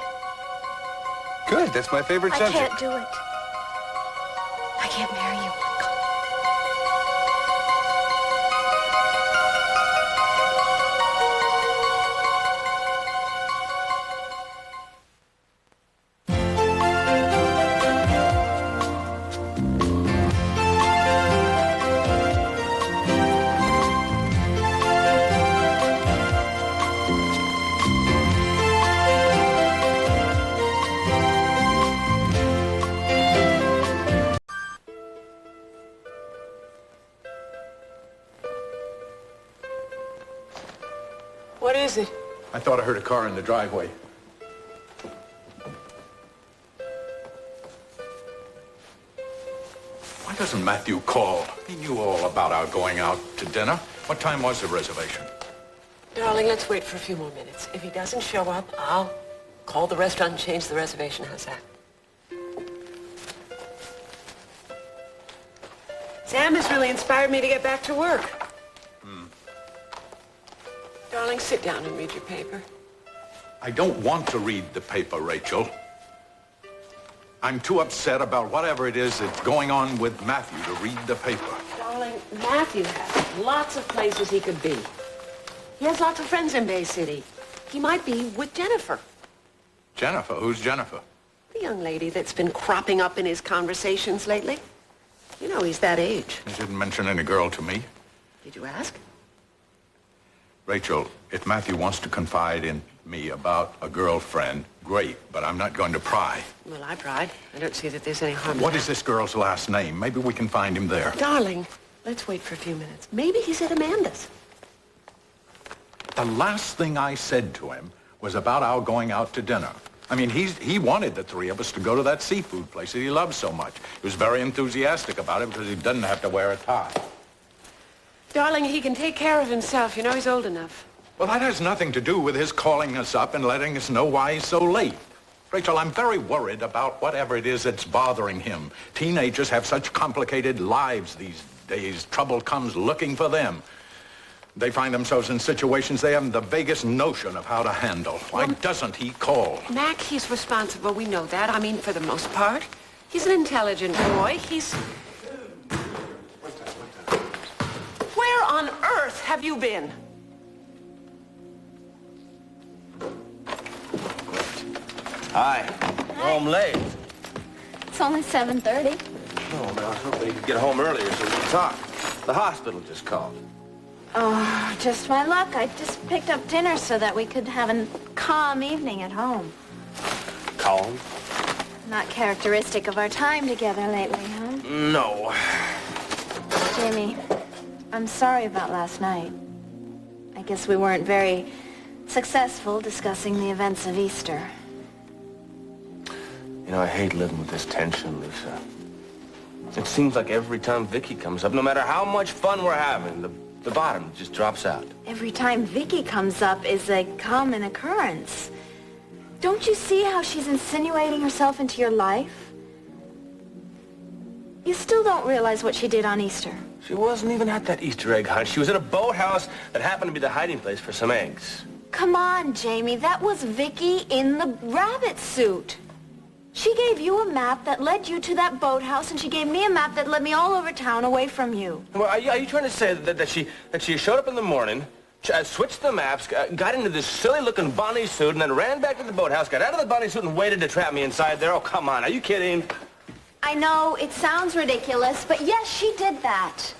Good, that's my favorite I subject. can't do it. I can't marry you, Michael. What is it? I thought I heard a car in the driveway. Why doesn't Matthew call? He knew all about our going out to dinner. What time was the reservation? Darling, let's wait for a few more minutes. If he doesn't show up, I'll call the restaurant and change the reservation. How's that? Sam has really inspired me to get back to work. Darling, sit down and read your paper. I don't want to read the paper, Rachel. I'm too upset about whatever it is that's going on with Matthew to read the paper. Darling, Matthew has lots of places he could be. He has lots of friends in Bay City. He might be with Jennifer. Jennifer? Who's Jennifer? The young lady that's been cropping up in his conversations lately. You know, he's that age. He didn't mention any girl to me. Did you ask? Rachel, if Matthew wants to confide in me about a girlfriend, great, but I'm not going to pry. Well, I tried. I don't see that there's any harm in What that. is this girl's last name? Maybe we can find him there. Darling, let's wait for a few minutes. Maybe he's at Amanda's. The last thing I said to him was about our going out to dinner. I mean, he wanted the three of us to go to that seafood place that he loves so much. He was very enthusiastic about it because he doesn't have to wear a tie. Darling, he can take care of himself. You know, he's old enough. Well, that has nothing to do with his calling us up and letting us know why he's so late. Rachel, I'm very worried about whatever it is that's bothering him. Teenagers have such complicated lives these days. Trouble comes looking for them. They find themselves in situations they haven't the vaguest notion of how to handle. Why doesn't he call? Mac, he's responsible. We know that. I mean, for the most part. He's an intelligent boy. He's... Where on earth have you been? Hi. Home late. It's only 7:30. Oh, no, I was hoping you could get home earlier so we could talk. The hospital just called. Oh, just my luck. I just picked up dinner so that we could have a calm evening at home. now. Not characteristic of our time together lately, huh? No. Jamie, I'm sorry about last night. I guess we weren't very successful discussing the events of Easter. You know, I hate living with this tension, Lisa. It seems like every time Vicky comes up, no matter how much fun we're having, the bottom just drops out. Every time Vicky comes up is a common occurrence. Don't you see how she's insinuating herself into your life? You still don't realize what she did on Easter. She wasn't even at that Easter egg hunt. She was at a boathouse that happened to be the hiding place for some eggs. Come on, Jamie. That was Vicky in the rabbit suit. She gave you a map that led you to that boathouse, and she gave me a map that led me all over town away from you. Well, are you trying to say that she showed up in the morning, switched the maps, got into this silly-looking bunny suit, and then ran back to the boathouse, got out of the bunny suit, and waited to trap me inside there? Oh, come on. Are you kidding? I know, it sounds ridiculous, but yes, she did that.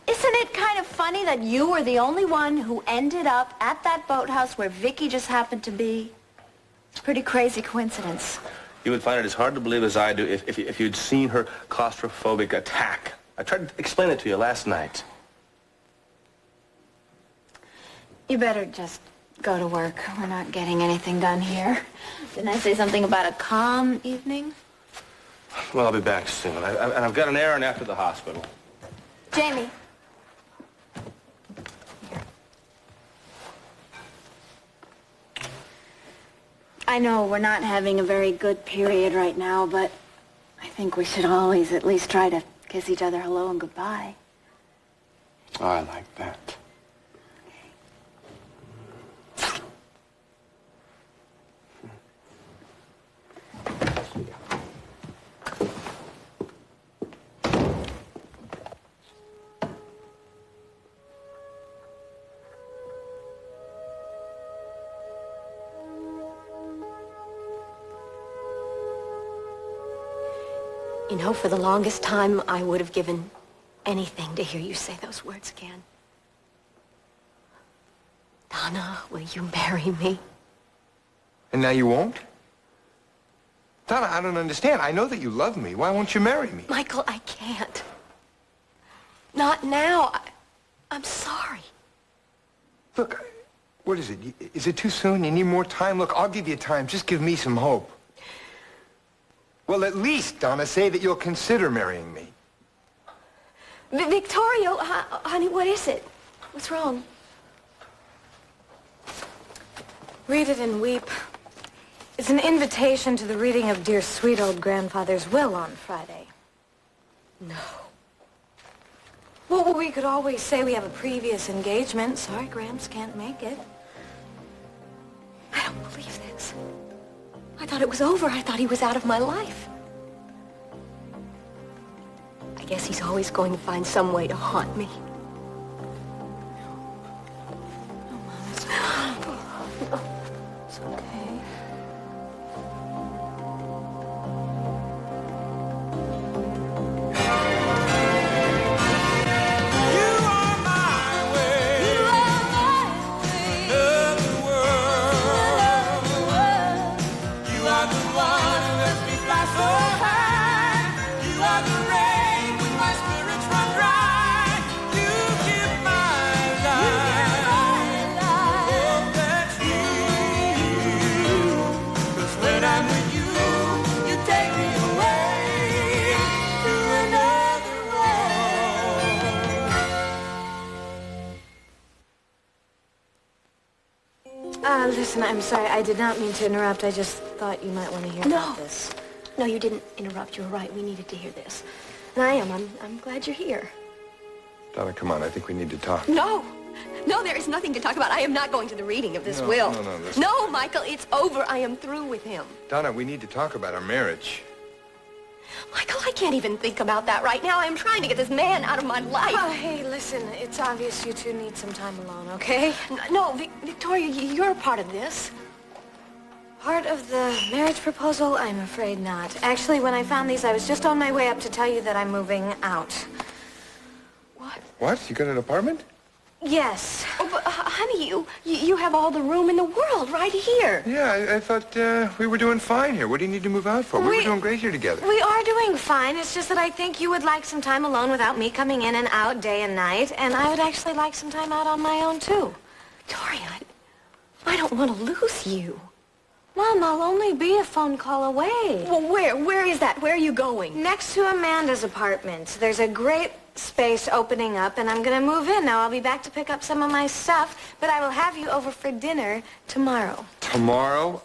Isn't it kind of funny that you were the only one who ended up at that boathouse where Vicky just happened to be? Pretty crazy coincidence. You would find it as hard to believe as I do if you'd seen her claustrophobic attack. I tried to explain it to you last night. You better just go to work. We're not getting anything done here. Didn't I say something about a calm evening? Well, I'll be back soon. And I've got an errand after the hospital. Jamie. I know we're not having a very good period right now, but I think we should always at least try to kiss each other hello and goodbye. Oh, I like that. You know, for the longest time, I would have given anything to hear you say those words again. Donna, will you marry me? And now you won't? Donna, I don't understand. I know that you love me. Why won't you marry me? Michael, I can't. Not now. I'm sorry. Look, what is it? Is it too soon? You need more time? Look, I'll give you time. Just give me some hope. Well, at least, Donna, say that you'll consider marrying me. Victorio, honey, what is it? What's wrong? Read it and weep. It's an invitation to the reading of dear sweet old grandfather's will on Friday. No. Well, we could always say we have a previous engagement. Sorry, Gramps can't make it. I don't believe this. I thought it was over. I thought he was out of my life. I guess he's always going to find some way to haunt me. It's okay. Listen, I'm sorry. I did not mean to interrupt. I just thought you might want to hear about this. No, you didn't interrupt. You were right. We needed to hear this. And I am. I'm glad you're here. Donna, come on. I think we need to talk. No. No, there is nothing to talk about. I am not going to the reading of this will. No, listen. No, Michael, it's over. I am through with him. Donna, we need to talk about our marriage. Michael, I can't even think about that right now. I am trying to get this man out of my life. Oh, hey, listen. It's obvious you two need some time alone, okay? No, Victoria, you're a part of this. Part of the marriage proposal? I'm afraid not. Actually, when I found these, I was just on my way up to tell you that I'm moving out. What? You got an apartment? Yes. Oh, but honey, you have all the room in the world right here. Yeah, I thought we were doing fine here. What do you need to move out for? We were doing great here together. We are doing fine. It's just that I think you would like some time alone without me coming in and out day and night, and I would actually like some time out on my own, too. Victoria, I don't want to lose you. Mom, I'll only be a phone call away. Well, where is that? Where are you going? Next to Amanda's apartment. There's a great space opening up, and I'm going to move in. Now, I'll be back to pick up some of my stuff, but I will have you over for dinner tomorrow. Tomorrow?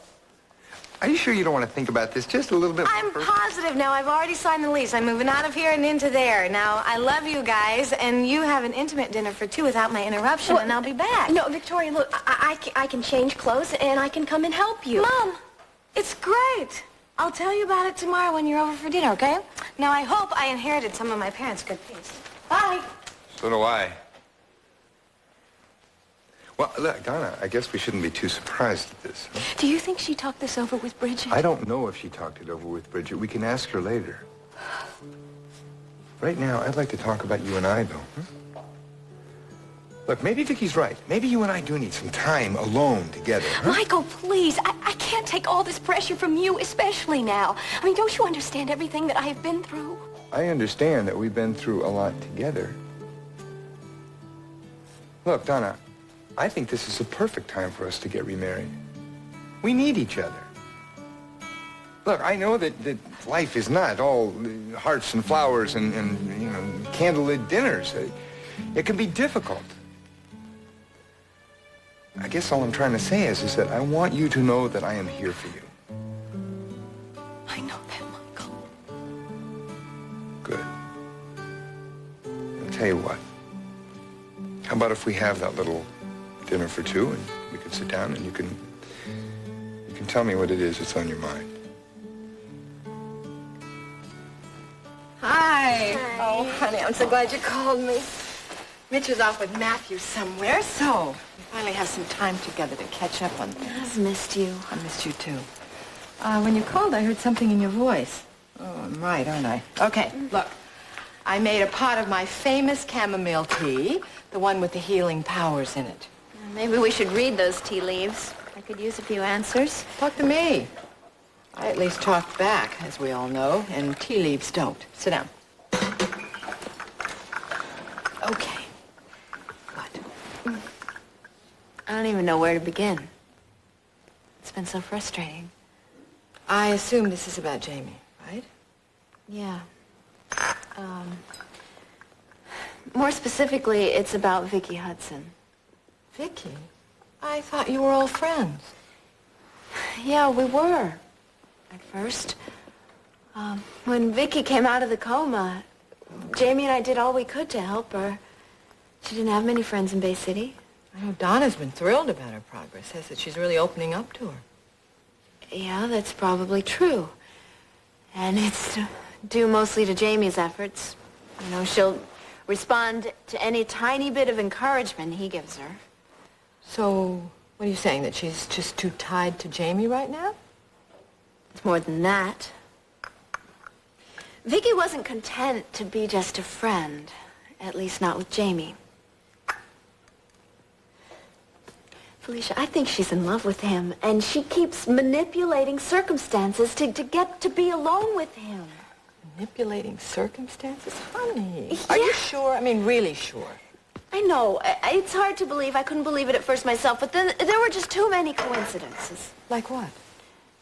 Are you sure you don't want to think about this just a little bit more? I'm positive now. I've already signed the lease. I'm moving out of here and into there. Now, I love you guys, and you have an intimate dinner for two without my interruption, and I'll be back. No, Victoria, look, I can change clothes, and I can come and help you. Mom, it's great. I'll tell you about it tomorrow when you're over for dinner, okay? Now, I hope I inherited some of my parents' good taste. Bye. So do I. Well, look, Donna, I guess we shouldn't be too surprised at this. Huh? Do you think she talked this over with Bridget? I don't know if she talked it over with Bridget. We can ask her later. Right now, I'd like to talk about you and I, though. Huh? Look, maybe Vicky's right. Maybe you and I do need some time alone together. Huh? Michael, please. I can't take all this pressure from you, especially now. I mean, don't you understand everything that I have been through? I understand that we've been through a lot together. Look, Donna, I think this is a perfect time for us to get remarried. We need each other. Look, I know that life is not all hearts and flowers and you know, candlelit dinners. It can be difficult. I guess all I'm trying to say is that I want you to know that I am here for you. I know that, Michael. Good. I'll tell you what. How about if we have that little dinner for two, and we can sit down and you can tell me what it is that's on your mind. Hi. Hi. Oh, honey, I'm so glad you called me. Mitch is off with Matthew somewhere, so we finally have some time together to catch up on things. I've missed you. I missed you, too. When you called, I heard something in your voice. Oh, I'm right, aren't I? Okay, look. I made a pot of my famous chamomile tea, the one with the healing powers in it. Maybe we should read those tea leaves. I could use a few answers. Talk to me. I at least talk back, as we all know, and tea leaves don't. Sit down. Okay. What? I don't even know where to begin. It's been so frustrating. I assume this is about Jamie, right? Yeah. More specifically, it's about Vicky Hudson. Vicky? I thought you were all friends. Yeah, we were. At first. When Vicky came out of the coma, Jamie and I did all we could to help her. She didn't have many friends in Bay City. I know Donna's been thrilled about her progress. Says that she's really opening up to her. Yeah, that's probably true. And it's due mostly to Jamie's efforts. You know, she'll respond to any tiny bit of encouragement he gives her. So, what are you saying, that she's just too tied to Jamie right now? It's more than that. Vicky wasn't content to be just a friend, at least not with Jamie. Felicia, I think she's in love with him, and she keeps manipulating circumstances to get to be alone with him. Manipulating circumstances? Honey, Yeah. are you sure? I mean, really sure? I know. It's hard to believe. I couldn't believe it at first myself, but then there were just too many coincidences. Like what?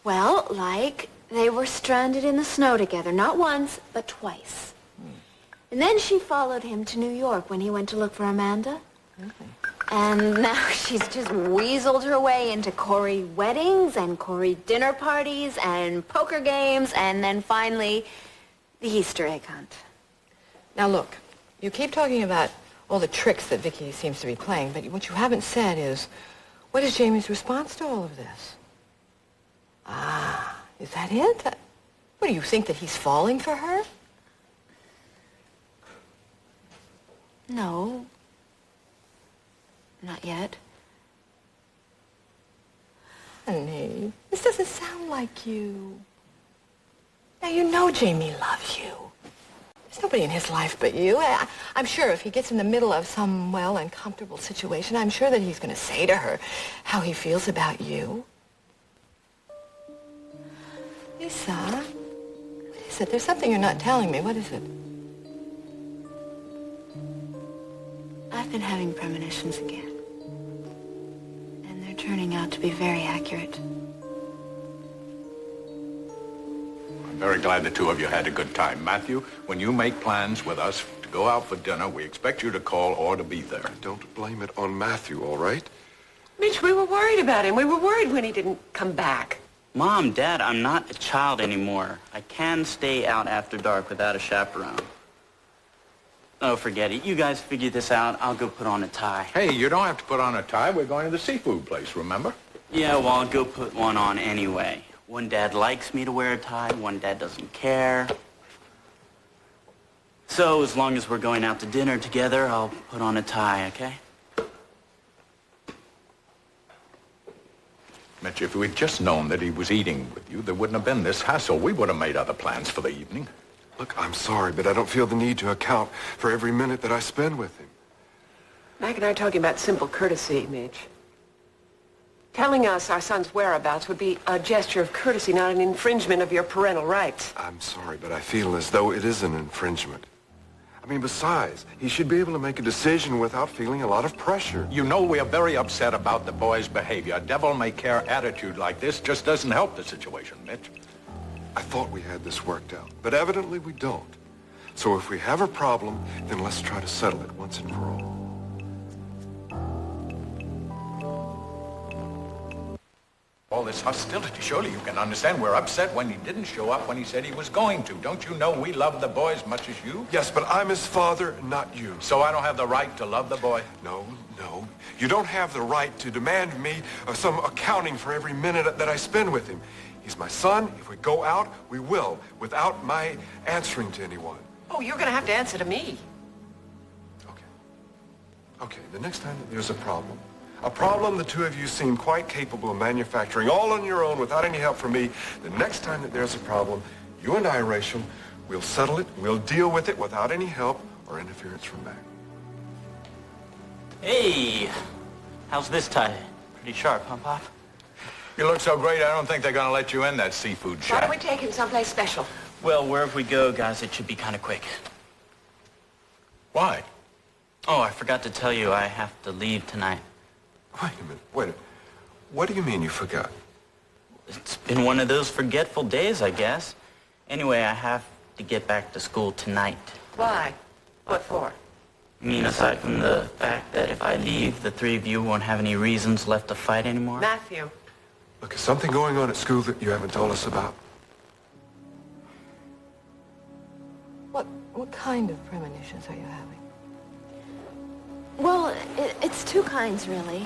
Well, like they were stranded in the snow together, not once, but twice. And then she followed him to New York when he went to look for Amanda. Really? And now she's just weaseled her way into Corey weddings and Corey dinner parties and poker games and then finally the Easter egg hunt. Now look, you keep talking about all the tricks that Vicky seems to be playing, but what you haven't said is, what is Jamie's response to all of this? Ah, is that it? What, do you think that he's falling for her? No. Not yet. Honey, this doesn't sound like you. Now, you know Jamie loves you. There's nobody in his life but you. I'm sure if he gets in the middle of some, well, uncomfortable situation, I'm sure that he's going to say to her how he feels about you. Lisa, what is it? There's something you're not telling me. What is it? I've been having premonitions again. And they're turning out to be very accurate. I'm very glad the two of you had a good time. Matthew, when you make plans with us to go out for dinner, we expect you to call or to be there. Don't blame it on Matthew, all right? Mitch, we were worried about him. We were worried when he didn't come back. Mom, Dad, I'm not a child anymore. I can stay out after dark without a chaperone. Oh, forget it. You guys figure this out. I'll go put on a tie. Hey, you don't have to put on a tie. We're going to the seafood place, remember? Yeah, well, I'll go put one on anyway. One dad likes me to wear a tie, one dad doesn't care. So, as long as we're going out to dinner together, I'll put on a tie, okay? Mitch, if we'd just known that he was eating with you, there wouldn't have been this hassle. We would have made other plans for the evening. Look, I'm sorry, but I don't feel the need to account for every minute that I spend with him. Mac and I are talking about simple courtesy, Mitch. Telling us our son's whereabouts would be a gesture of courtesy, not an infringement of your parental rights. I'm sorry, but I feel as though it is an infringement. I mean, besides, he should be able to make a decision without feeling a lot of pressure. You know we are very upset about the boy's behavior. A devil-may-care attitude like this just doesn't help the situation, Mitch. I thought we had this worked out, but evidently we don't. So if we have a problem, then let's try to settle it once and for all. All this hostility, surely you can understand we're upset when he didn't show up when he said he was going to. Don't you know we love the boy as much as you? Yes, but I'm his father, not you. So I don't have the right to love the boy? No. You don't have the right to demand me some accounting for every minute that I spend with him. He's my son. If we go out, we will, without my answering to anyone. Oh, you're going to have to answer to me. Okay, the next time that there's a problem the two of you seem quite capable of manufacturing all on your own without any help from me. The next time that there's a problem, you and I, Rachel, we'll settle it, we'll deal with it without any help or interference from Mac. Hey, how's this tie? Pretty sharp, huh, Pop? You look so great, I don't think they're going to let you in that seafood Why shack. don't we take him someplace special? Well, wherever we go, guys, it should be kind of quick. Why? Oh, I forgot to tell you, I have to leave tonight. Wait a minute. What do you mean you forgot? It's been one of those forgetful days, I guess. Anyway, I have to get back to school tonight. Why? What for? I mean, aside from the fact that if I leave, the three of you won't have any reasons left to fight anymore. Matthew. Look, is something going on at school that you haven't told us about? What kind of premonitions are you having? Well, it's two kinds, really.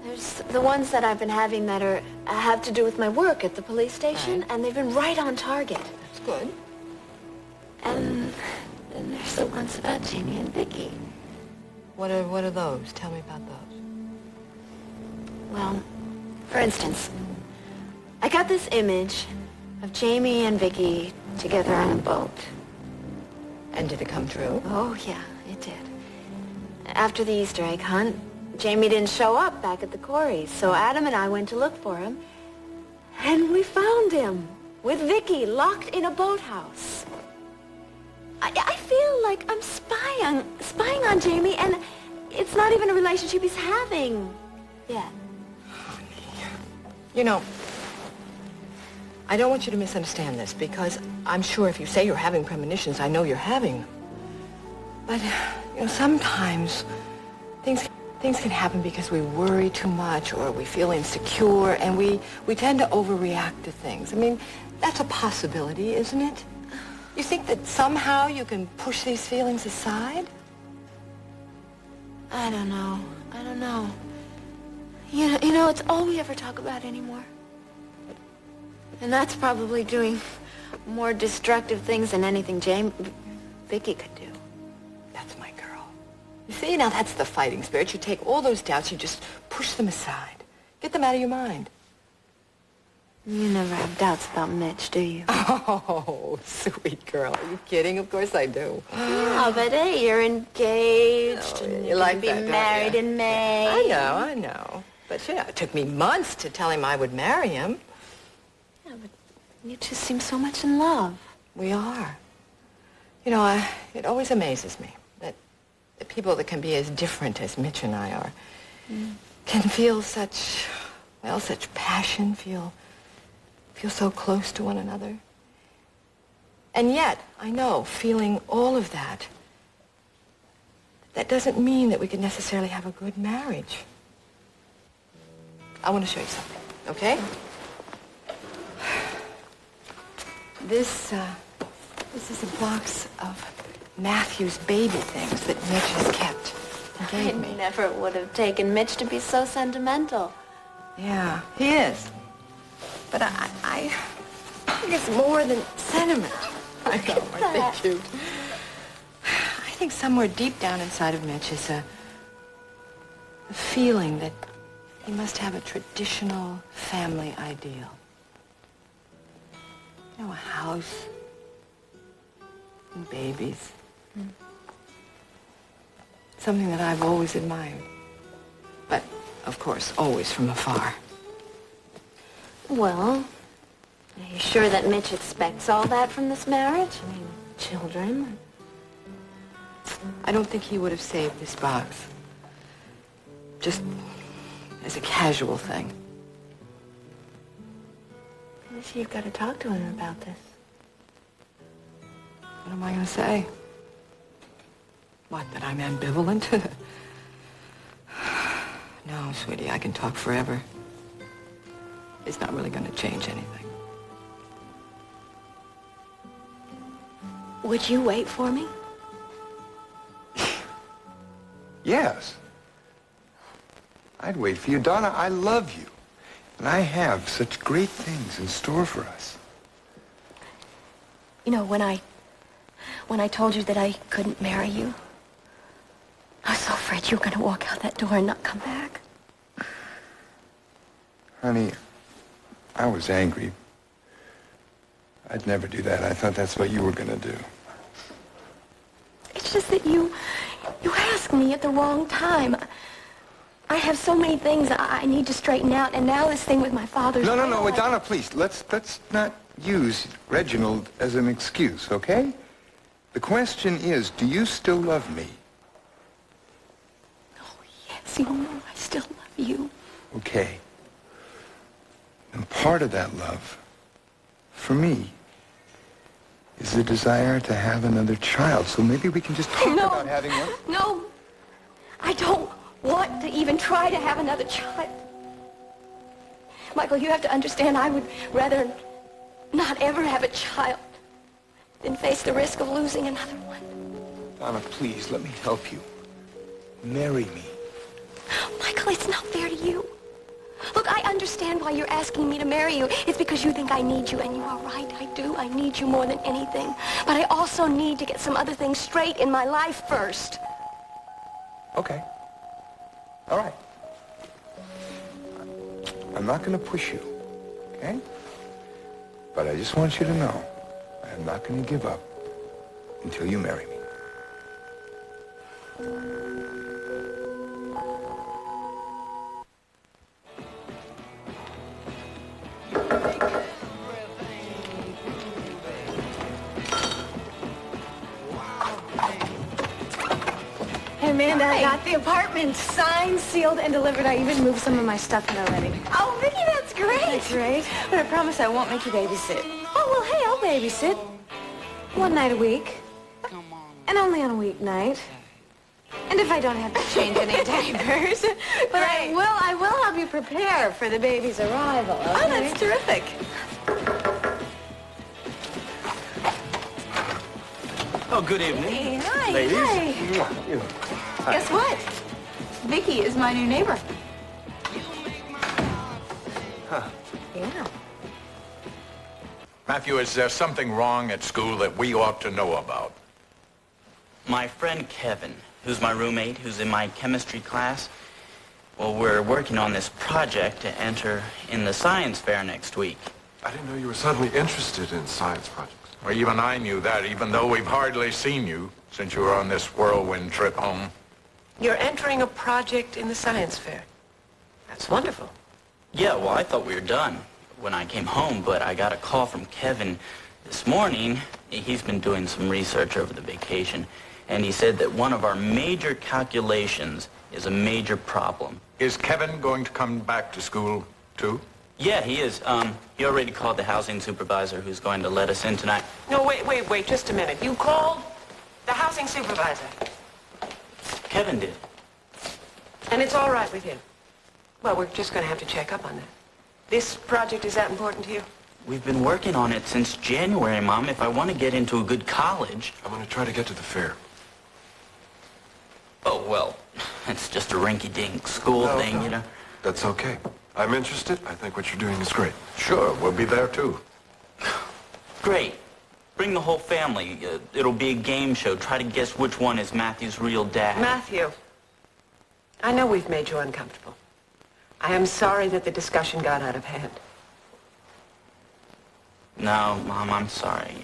There's the ones that I've been having that have to do with my work at the police station, Right. and they've been right on target. That's good. And then there's the ones about Jamie and Vicky. What are those? Tell me about those. Well, for instance, I got this image of Jamie and Vicky together on a boat. And did it come true? Oh, yeah, it did. After the Easter egg hunt, Jamie didn't show up back at the quarries, so Adam and I went to look for him, and we found him with Vicky locked in a boathouse. I feel like I'm spying on Jamie, and it's not even a relationship he's having yet. You know, I don't want you to misunderstand this, because I'm sure if you say you're having premonitions, I know you're having them. But, you know, sometimes things can happen because we worry too much or we feel insecure, and we tend to overreact to things. I mean, that's a possibility, isn't it? You think that somehow you can push these feelings aside? I don't know. You know, it's all we ever talk about anymore. And that's probably doing more destructive things than anything Vicky could do. That's my girl. You see, now that's the fighting spirit. You take all those doubts, you just push them aside. Get them out of your mind. You never have doubts about Mitch, do you? Oh, sweet girl. Are you kidding? Of course I do. Yeah, but hey, you're engaged. and You like be that, don't married you? in May. I know. But, you know, it took me months to tell him I would marry him. Yeah, but you two seem so much in love. We are. You know, it always amazes me that the people that can be as different as Mitch and I are can feel such, well, such passion, feel so close to one another. And yet, I know, feeling all of that, that doesn't mean that we could necessarily have a good marriage. I want to show you something, okay? This is a box of Matthew's baby things that Mitch has kept and gave me. I never would have taken Mitch to be so sentimental. Yeah, he is. But I think it's more than sentiment. I know, aren't they cute? I think somewhere deep down inside of Mitch is a feeling that he must have a traditional family ideal. You know, a house and babies. Something that I've always admired. But, of course, always from afar. Well, are you sure that Mitch expects all that from this marriage? I mean, children. I don't think he would have saved this box. Just as a casual thing. Maybe you've got to talk to him about this. What am I going to say? What, that I'm ambivalent? No, sweetie, I can talk forever. It's not really going to change anything. Would you wait for me? Yes. I'd wait for you. Donna, I love you. And I have such great things in store for us. You know, when I told you that I couldn't marry you, I was so afraid you were going to walk out that door and not come back. Honey, I was angry. I'd never do that. I thought that's what you were going to do. It's just that you asked me at the wrong time. I have so many things I need to straighten out, and now this thing with my father's... No, wait, Donna, please. Let's not use Reginald as an excuse, okay? The question is, do you still love me? Oh, yes, you know I still love you. Okay. And part of that love, for me, is the desire to have another child. So maybe we can just talk about having one. No, I don't want to even try to have another child. Michael, you have to understand, I would rather not ever have a child than face the risk of losing another one. Donna, please, let me help you. Marry me. Michael, it's not fair to you. Look, I understand why you're asking me to marry you. It's because you think I need you, and you are right, I do. I need you more than anything. But I also need to get some other things straight in my life first. Okay. All right. I'm not going to push you, okay? But I just want you to know, I'm not going to give up until you marry me. Hey, Amanda, I got the apartment signed, sealed, and delivered. I even moved some of my stuff in already. Oh, Vicky, that's great. That's great. But I promise I won't make you babysit. Oh, well, hey, I'll babysit. One night a week. And only on a weeknight. And if I don't have to change any diapers. But I will help you prepare for the baby's arrival, okay? Oh, that's terrific. Oh, good evening. Hey, hi. Ladies. Hi. Guess what? Vicky is my new neighbor. Huh. Yeah. Matthew, is there something wrong at school that we ought to know about? My friend Kevin, who's my roommate, who's in my chemistry class, Well, we're working on this project to enter in the science fair next week. I didn't know you were suddenly interested in science projects. Well, even I knew that, even though we've hardly seen you since you were on this whirlwind trip home. You're entering a project in the science fair. That's wonderful. Yeah, well, I thought we were done when I came home, but I got a call from Kevin this morning. He's been doing some research over the vacation, and he said that one of our major calculations is a major problem. Is Kevin going to come back to school, too? Yeah, he is. He already called the housing supervisor who's going to let us in tonight. No, wait, just a minute. You called the housing supervisor? Kevin did. And it's all right with him? Well, we're just going to have to check up on that. This project is that important to you? We've been working on it since January, Mom. If I want to get into a good college... I'm going to try to get to the fair. Oh, well, it's just a rinky-dink school thing, you know. That's okay. I'm interested. I think what you're doing is great. Sure, we'll be there, too. Great. Bring the whole family. It'll be a game show. Try to guess which one is Matthew's real dad. Matthew, I know we've made you uncomfortable. I am sorry that the discussion got out of hand. No, Mom, I'm sorry.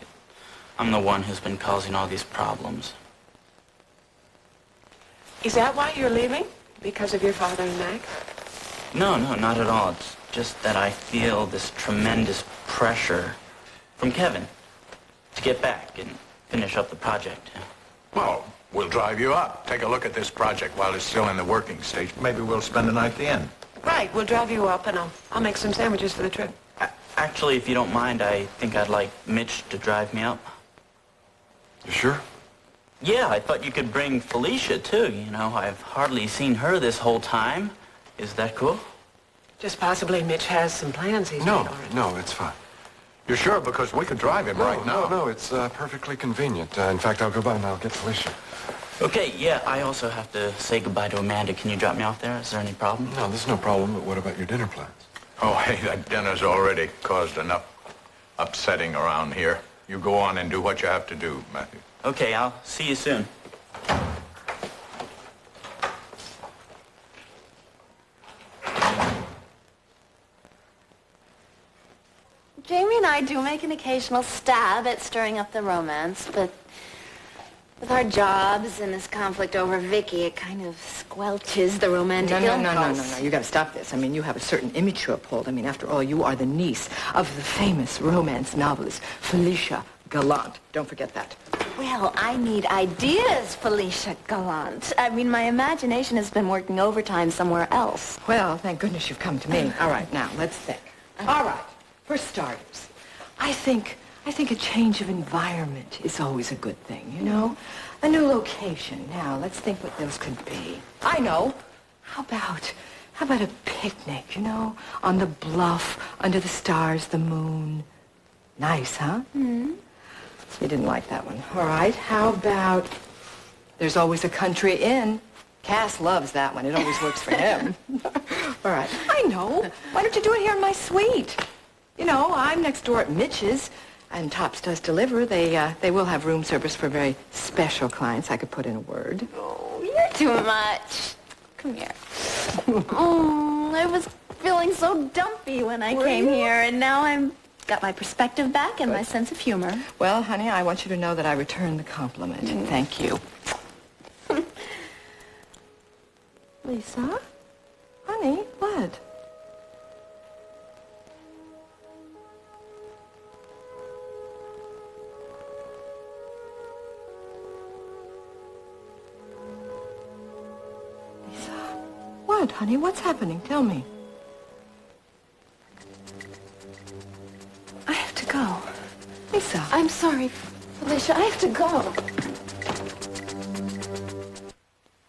I'm the one who's been causing all these problems. Is that why you're leaving? Because of your father and Mac? No, not at all. It's just that I feel this tremendous pressure from Kevin to get back and finish up the project. Well, we'll drive you up. Take a look at this project while it's still in the working stage. Maybe we'll spend the night at the inn. Right, we'll drive you up and I'll make some sandwiches for the trip. Actually, if you don't mind, I think I'd like Mitch to drive me up. You sure? Yeah, I thought you could bring Felicia, too. You know, I've hardly seen her this whole time. Is that cool? Just possibly Mitch has some plans he's made already. No, it's fine. You're sure? Because we could drive him right now. No, it's perfectly convenient. In fact, I'll go by and I'll get Felicia. Okay, yeah, I also have to say goodbye to Amanda. Can you drop me off there? Is there any problem? No, there's no problem, but what about your dinner plans? Oh, hey, that dinner's already caused enough upsetting around here. You go on and do what you have to do, Matthew. Okay, I'll see you soon. Jamie and I do make an occasional stab at stirring up the romance, but with our jobs and this conflict over Vicky, it kind of squelches the romantic impulse. No. You got to stop this. I mean, you have a certain image to uphold. I mean, after all, you are the niece of the famous romance novelist Felicia Gallant. Don't forget that. Well, I need ideas, Felicia Gallant. I mean, my imagination has been working overtime somewhere else. Well, thank goodness you've come to me. All right, now, let's think. All right, for starters, I think a change of environment is always a good thing, you know? A new location. Now, let's think what those could be. I know. How about a picnic, you know? On the bluff, under the stars, the moon. Nice, huh? Mm-hmm. You didn't like that one. All right, how about there's always a country inn? Cass loves that one. It always works for him. All right. I know. Why don't you do it here in my suite? You know, I'm next door at Mitch's, and Tops does deliver. They will have room service for very special clients. I could put in a word. Oh, you're too much. Come here. I was feeling so dumpy when I came here, and now I'm got my perspective back and my sense of humor. Well, honey, I want you to know that I return the compliment. Thank you. Lisa? Honey, what? Lisa? What, honey? What's happening? Tell me. I have to go. Lisa. I'm sorry, Felicia. I have to go.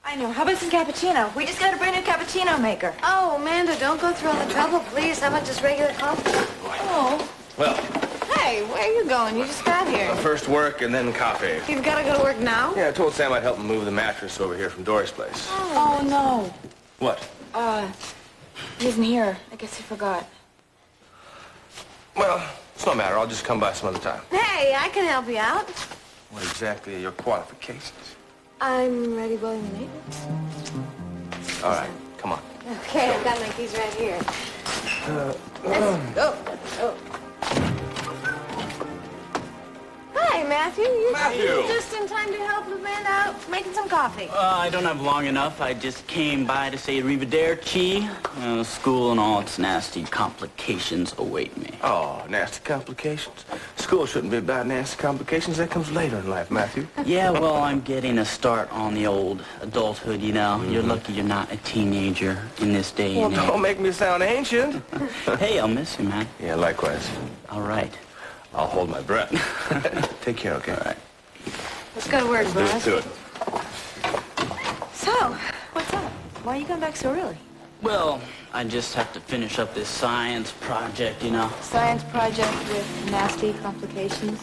I know. How about some cappuccino? We just got a brand new cappuccino maker. Oh, Amanda, don't go through all the trouble, please. How about just regular coffee? Oh. Well, Hey, where are you going? You just got here. first work and then coffee. You've got to go to work now? Yeah, I told Sam I'd help him move the mattress over here from Dory's place. Oh, no. What? He isn't here. I guess he forgot. Well, it's no matter. I'll just come by some other time. Hey, I can help you out. What exactly are your qualifications? I'm ready, willing, and able. All right. Come on. Okay, I've got my keys right here. Let's go. Oh. Hi, Matthew. You're just in time to help Amanda out making some coffee. I don't have long enough. I just came by to say arrivederci. School and all its nasty complications await me. Oh, nasty complications. School shouldn't be about nasty complications. That comes later in life, Matthew. Yeah, well, I'm getting a start on the old adulthood, you know. You're lucky you're not a teenager in this day Well, and age. don't make me sound ancient. Hey, I'll miss you, man. Yeah, likewise. All right. I'll hold my breath. Take care, okay? All right. Let's go to work, Let's boss. do it. So, what's up? Why are you coming back so early? Well, I just have to finish up this science project, you know. Science project with nasty complications.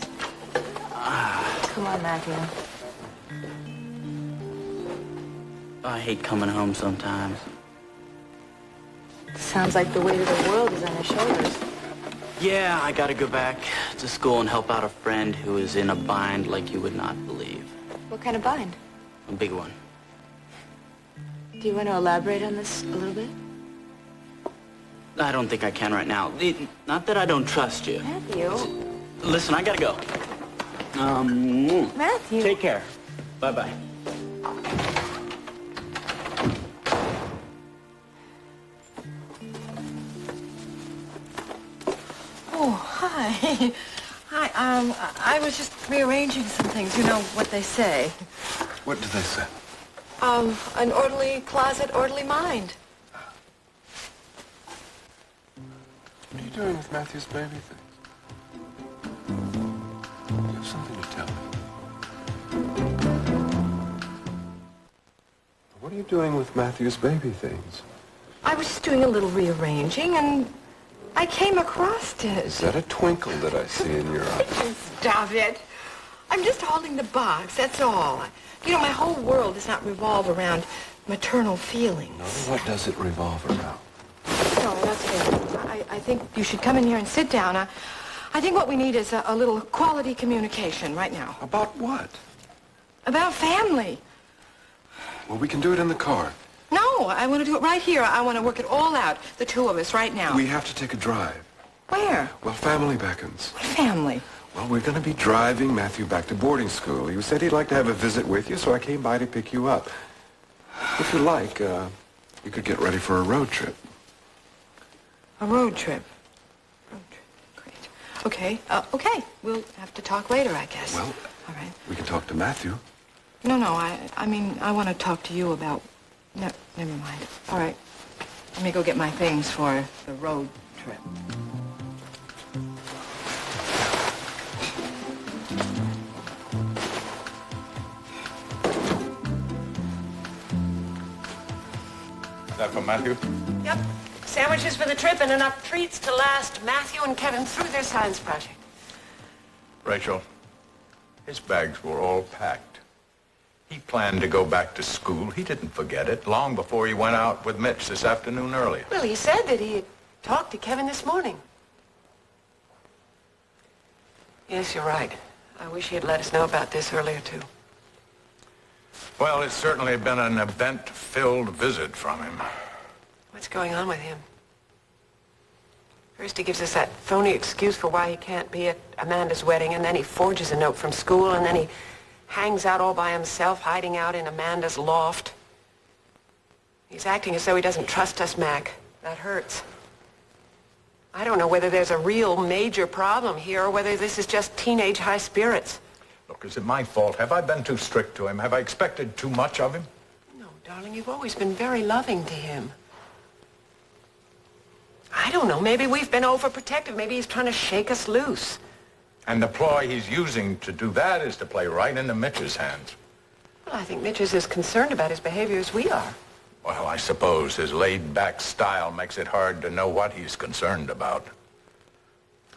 Come on, Matthew. I hate coming home sometimes. Sounds like the weight of the world is on your shoulders. Yeah, I gotta go back to school and help out a friend who is in a bind like you would not believe. What kind of bind? A big one. Do you want to elaborate on this a little bit? I don't think I can right now. Not that I don't trust you. Matthew. Listen, I gotta go. Matthew. Take care. Bye-bye. Oh, hi. Hi, I was just rearranging some things. You know what they say. What do they say? An orderly closet, orderly mind. What are you doing with Matthew's baby things? You have something to tell me. What are you doing with Matthew's baby things? I was just doing a little rearranging, and I came across it. Is that a twinkle that I see in your eye? Stop it. I'm just holding the box, that's all. You know, my whole world does not revolve around maternal feelings. No, what does it revolve around? No, that's it. I think you should come in here and sit down. I think what we need is a little quality communication right now. About what? About family. Well, we can do it in the car. No, I want to do it right here. I want to work it all out, the two of us, right now. We have to take a drive. Where? Well, family beckons. What family? Well, we're going to be driving Matthew back to boarding school. He said he'd like to have a visit with you, so I came by to pick you up. If you like, you could get ready for a road trip. A road trip. Road trip. Great. Okay. Okay. We'll have to talk later, I guess. Well, all right. We can talk to Matthew. No, I mean, I want to talk to you about... No, never mind. All right. Let me go get my things for the road trip. Is that for Matthew? Yep. Sandwiches for the trip and enough treats to last Matthew and Kevin through their science project. Rachel, his bags were all packed. He planned to go back to school. He didn't forget it long before he went out with Mitch this afternoon early. Well, he said that he had talked to Kevin this morning. Yes, you're right. I wish he had let us know about this earlier, too. Well, it's certainly been an event-filled visit from him. What's going on with him? First he gives us that phony excuse for why he can't be at Amanda's wedding, and then he forges a note from school, and then he hangs out all by himself, hiding out in Amanda's loft. He's acting as though he doesn't trust us, Mac. That hurts. I don't know whether there's a real major problem here or whether this is just teenage high spirits. Look, is it my fault? Have I been too strict to him? Have I expected too much of him? No, darling, you've always been very loving to him. I don't know, maybe we've been overprotective. Maybe he's trying to shake us loose. And the ploy he's using to do that is to play right into Mitch's hands. Well, I think Mitch is as concerned about his behavior as we are. Well, I suppose his laid-back style makes it hard to know what he's concerned about.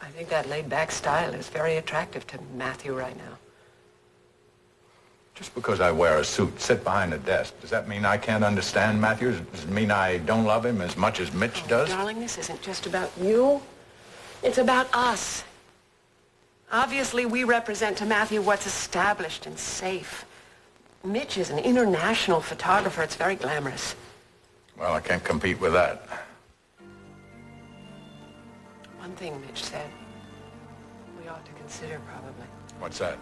I think that laid-back style is very attractive to Matthew right now. Just because I wear a suit, sit behind a desk, does that mean I can't understand Matthew? Does it mean I don't love him as much as Mitch does? Darling, this isn't just about you. It's about us. Obviously, we represent to Matthew what's established and safe. Mitch is an international photographer. It's very glamorous. Well, I can't compete with that. One thing Mitch said we ought to consider, probably. What's that?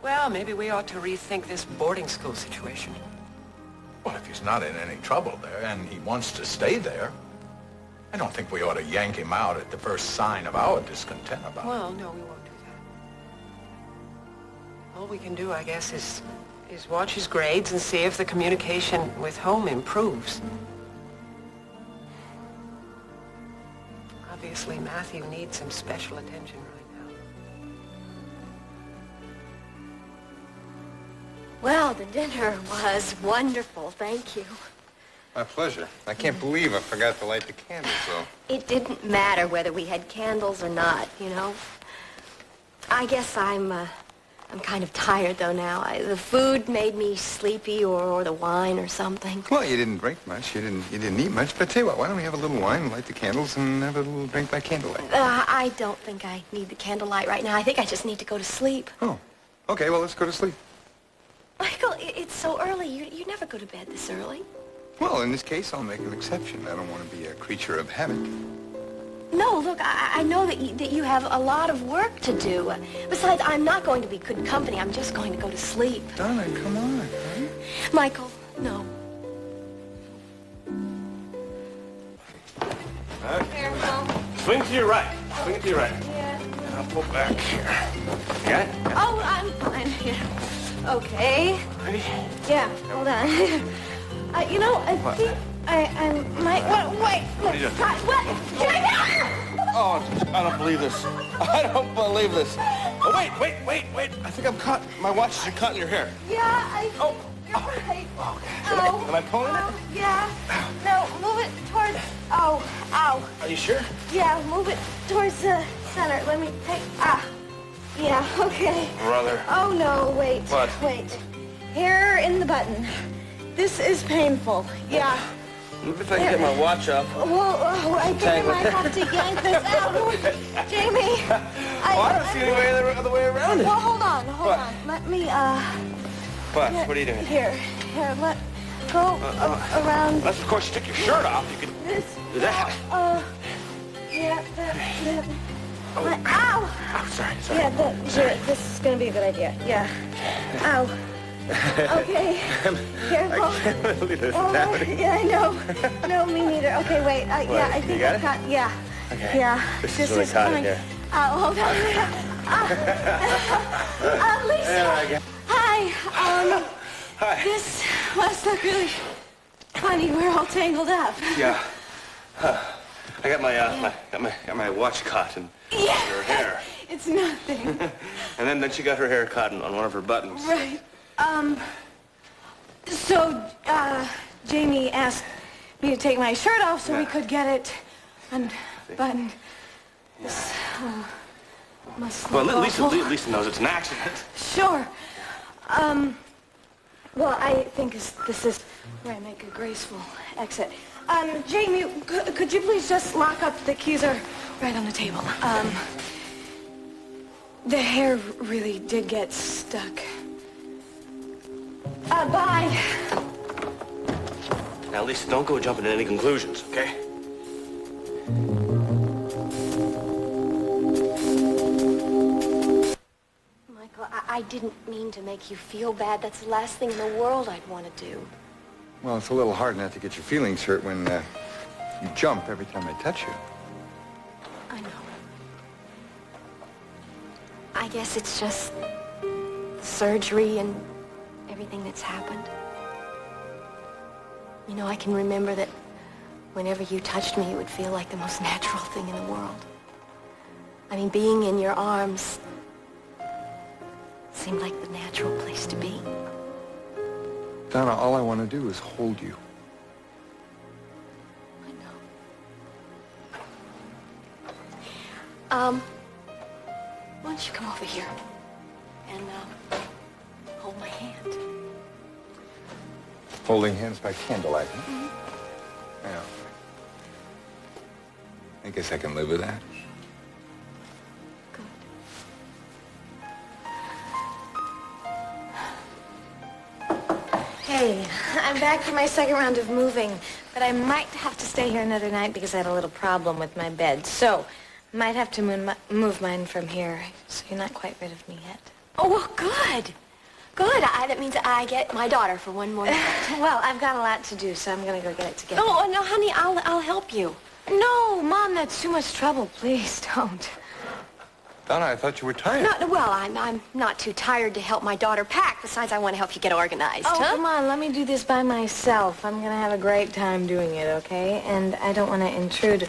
Well, maybe we ought to rethink this boarding school situation. Well, if he's not in any trouble there and he wants to stay there, I don't think we ought to yank him out at the first sign of our discontent about it. Well, no, we won't do that. All we can do, I guess, is watch his grades and see if the communication with home improves. Obviously, Matthew needs some special attention right now. Well, the dinner was wonderful. Thank you. My pleasure. I can't believe I forgot to light the candles, though. It didn't matter whether we had candles or not, you know. I guess I'm kind of tired, though, now. The food made me sleepy, or the wine or something. Well, you didn't drink much. You didn't eat much. But tell you what, why don't we have a little wine and light the candles and have a little drink by candlelight? I don't think I need the candlelight right now. I think I just need to go to sleep. Oh. Okay, well, let's go to sleep. Michael, it's so early. You never go to bed this early. Well, in this case, I'll make an exception. I don't want to be a creature of habit. No, look, I know that you have a lot of work to do. Besides, I'm not going to be good company. I'm just going to go to sleep. Darling, come on, huh? Michael, no. Careful. Swing to your right. Swing to your right. Yeah. And I'll pull back here. Got it? Oh, I'm fine. Yeah. Okay. Ready? Yeah, hold on. You know, I think I might... Wait. What are you doing? What? Oh, I don't believe this. I don't believe this. Oh, wait. I think I'm caught. My watch is caught in your hair. Yeah, you're right. Okay. Am I pulling it? Yeah. No, move it towards... Ow. Are you sure? Yeah, move it towards the center. Let me take... Yeah, okay. Brother. Oh, no, wait. What? Wait. Here in the button. This is painful. Yeah. Maybe if I can get my watch off. Well, I think I might have to yank this out. Jamie. I don't see any way other way around it. Well, hold on. Let me, What? What are you doing? Here, let go around. Unless, of course, you took your shirt off. You could do that. Yeah, Oh. Ow! Oh, sorry. Yeah, this is gonna be a good idea. Yeah. Ow. Okay. Careful. I can't believe this is Oh, happening. yeah, I know. No, me neither. Okay, wait. Yeah, I think You got I've it? got. Yeah. Okay. Yeah. This is really hot in here. Hold on. Lisa. Yeah, Hi. Hi. This must look really funny. We're all tangled up. Yeah. I got my watch caught in her hair. It's nothing. And then she got her hair caught on one of her buttons. Right. So, Jamie asked me to take my shirt off so we could get it unbuttoned. This must Well, look at awful. Lisa knows it's an accident. Sure. Well, I think this is where I make a graceful exit. Jamie, could you please just lock up the keys are right on the table. The hair really did get stuck. Bye. Now, Lisa, don't go jumping to any conclusions, okay? Michael, I didn't mean to make you feel bad. That's the last thing in the world I'd want to do. Well, it's a little hard not to get your feelings hurt when you jump every time I touch you. I know. I guess it's just the surgery and everything that's happened. You know, I can remember that whenever you touched me, it would feel like the most natural thing in the world. I mean, being in your arms seemed like the natural place to be. Donna, all I want to do is hold you. Why don't you come over here and hold my hand? Holding hands by candlelight, huh? Yeah. I guess I can live with that. Okay, I'm back for my second round of moving, but I might have to stay here another night because I had a little problem with my bed. So, might have to move mine from here, so you're not quite rid of me yet. Oh, well, good. Good. That means I get my daughter for one more night. Well, I've got a lot to do, so I'm gonna go get it together. Oh, no, honey, I'll help you. No, Mom, that's too much trouble. Please don't. Donna, I thought you were tired. No, well, I'm not too tired to help my daughter pack. Besides, I want to help you get organized, Oh, huh? come on, let me do this by myself. I'm gonna have a great time doing it, okay? And I don't want to intrude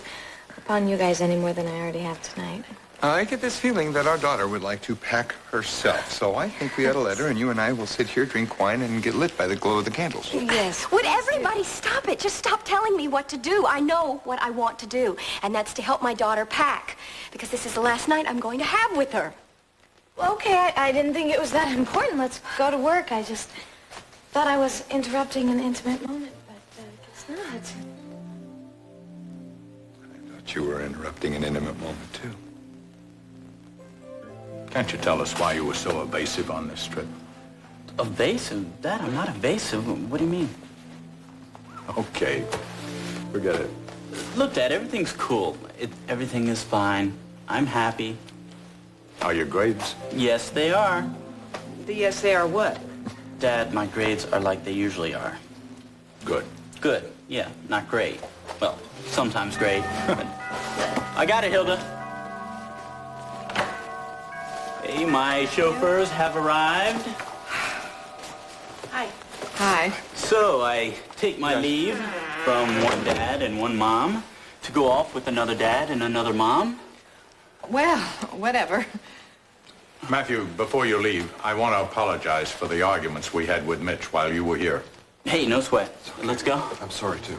upon you guys any more than I already have tonight. I get this feeling that our daughter would like to pack herself, so I think we ought to let her, and you and I will sit here, drink wine, and get lit by the glow of the candles. Yes. Would everybody stop it? Just stop telling me what to do. I know what I want to do, and that's to help my daughter pack, because this is the last night I'm going to have with her. Well, okay, I didn't think it was that important. Let's go to work. I just thought I was interrupting an intimate moment, but it's not. I thought you were interrupting an intimate moment, too. Can't you tell us why you were so evasive on this trip? Evasive? Dad, I'm not evasive. What do you mean? Okay, forget it. Look, Dad, everything's cool. Everything is fine. I'm happy. Are your grades? Yes, they are. The yes, they are what? Dad, my grades are like they usually are. Good. Good. Yeah, not great. Well, sometimes great. I got it, Hilda. Hey, my chauffeurs have arrived. Hi. Hi. So I take my leave from one dad and one mom to go off with another dad and another mom. Well, whatever. Matthew, before you leave, I want to apologize for the arguments we had with Mitch while you were here. Hey, no sweat. Let's go. I'm sorry, too.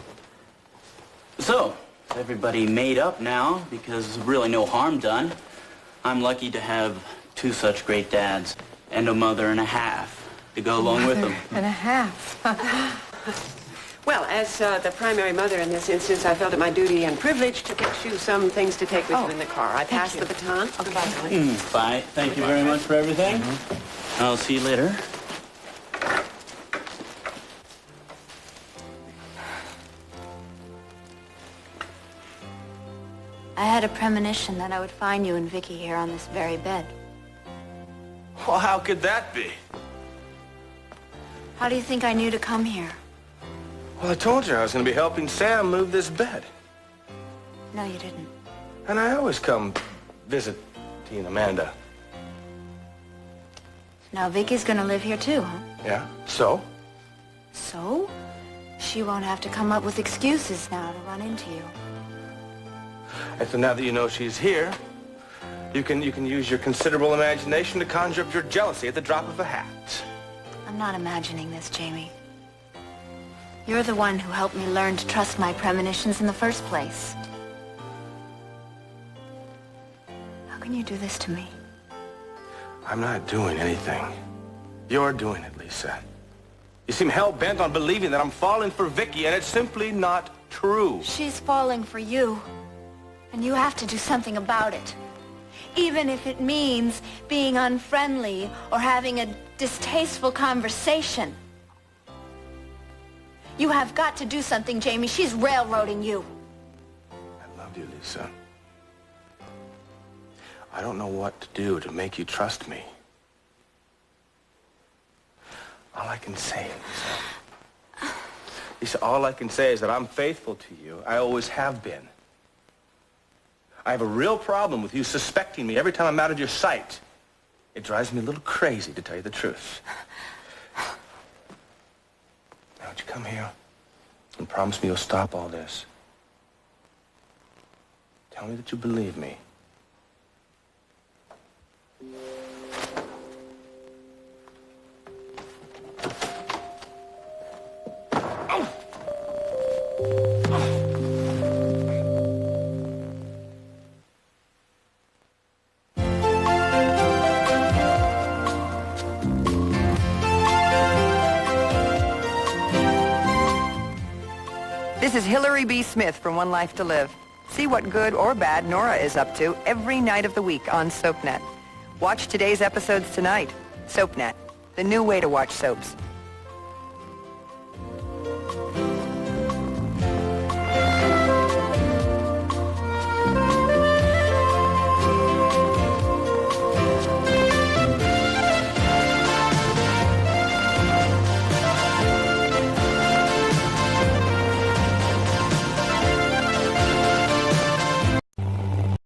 So, is everybody made up now because really no harm done? I'm lucky to have two such great dads and a mother and a half to go along with them. And a half. Well, as the primary mother in this instance, I felt it my duty and privilege to get you some things to take with you in the car. I pass the baton. Okay. Bye. Thank you very much for everything. I'll see you later. I had a premonition that I would find you and Vicky here on this very bed. Well, how could that be? How do you think I knew to come here? Well, I told you I was going to be helping Sam move this bed. No, you didn't. And I always come visit T and Amanda. Now, Vicky's gonna live here too, huh? Yeah? So? So? She won't have to come up with excuses now to run into you. And so now that you know she's here, you can use your considerable imagination to conjure up your jealousy at the drop of a hat. I'm not imagining this, Jamie. You're the one who helped me learn to trust my premonitions in the first place. How can you do this to me? I'm not doing anything. You're doing it, Lisa. You seem hell-bent on believing that I'm falling for Vicky, and it's simply not true. She's falling for you, and you have to do something about it. Even if it means being unfriendly or having a distasteful conversation. You have got to do something, Jamie. She's railroading you. I love you, Lisa. I don't know what to do to make you trust me. All I can say, Lisa, all I can say is that I'm faithful to you. I always have been. I have a real problem with you suspecting me every time I'm out of your sight. It drives me a little crazy, to tell you the truth. Now, would you come here and promise me you'll stop all this? Tell me that you believe me. This is Hillary B. Smith from One Life to Live. See what good or bad Nora is up to every night of the week on SoapNet. Watch today's episodes tonight. SoapNet, the new way to watch soaps.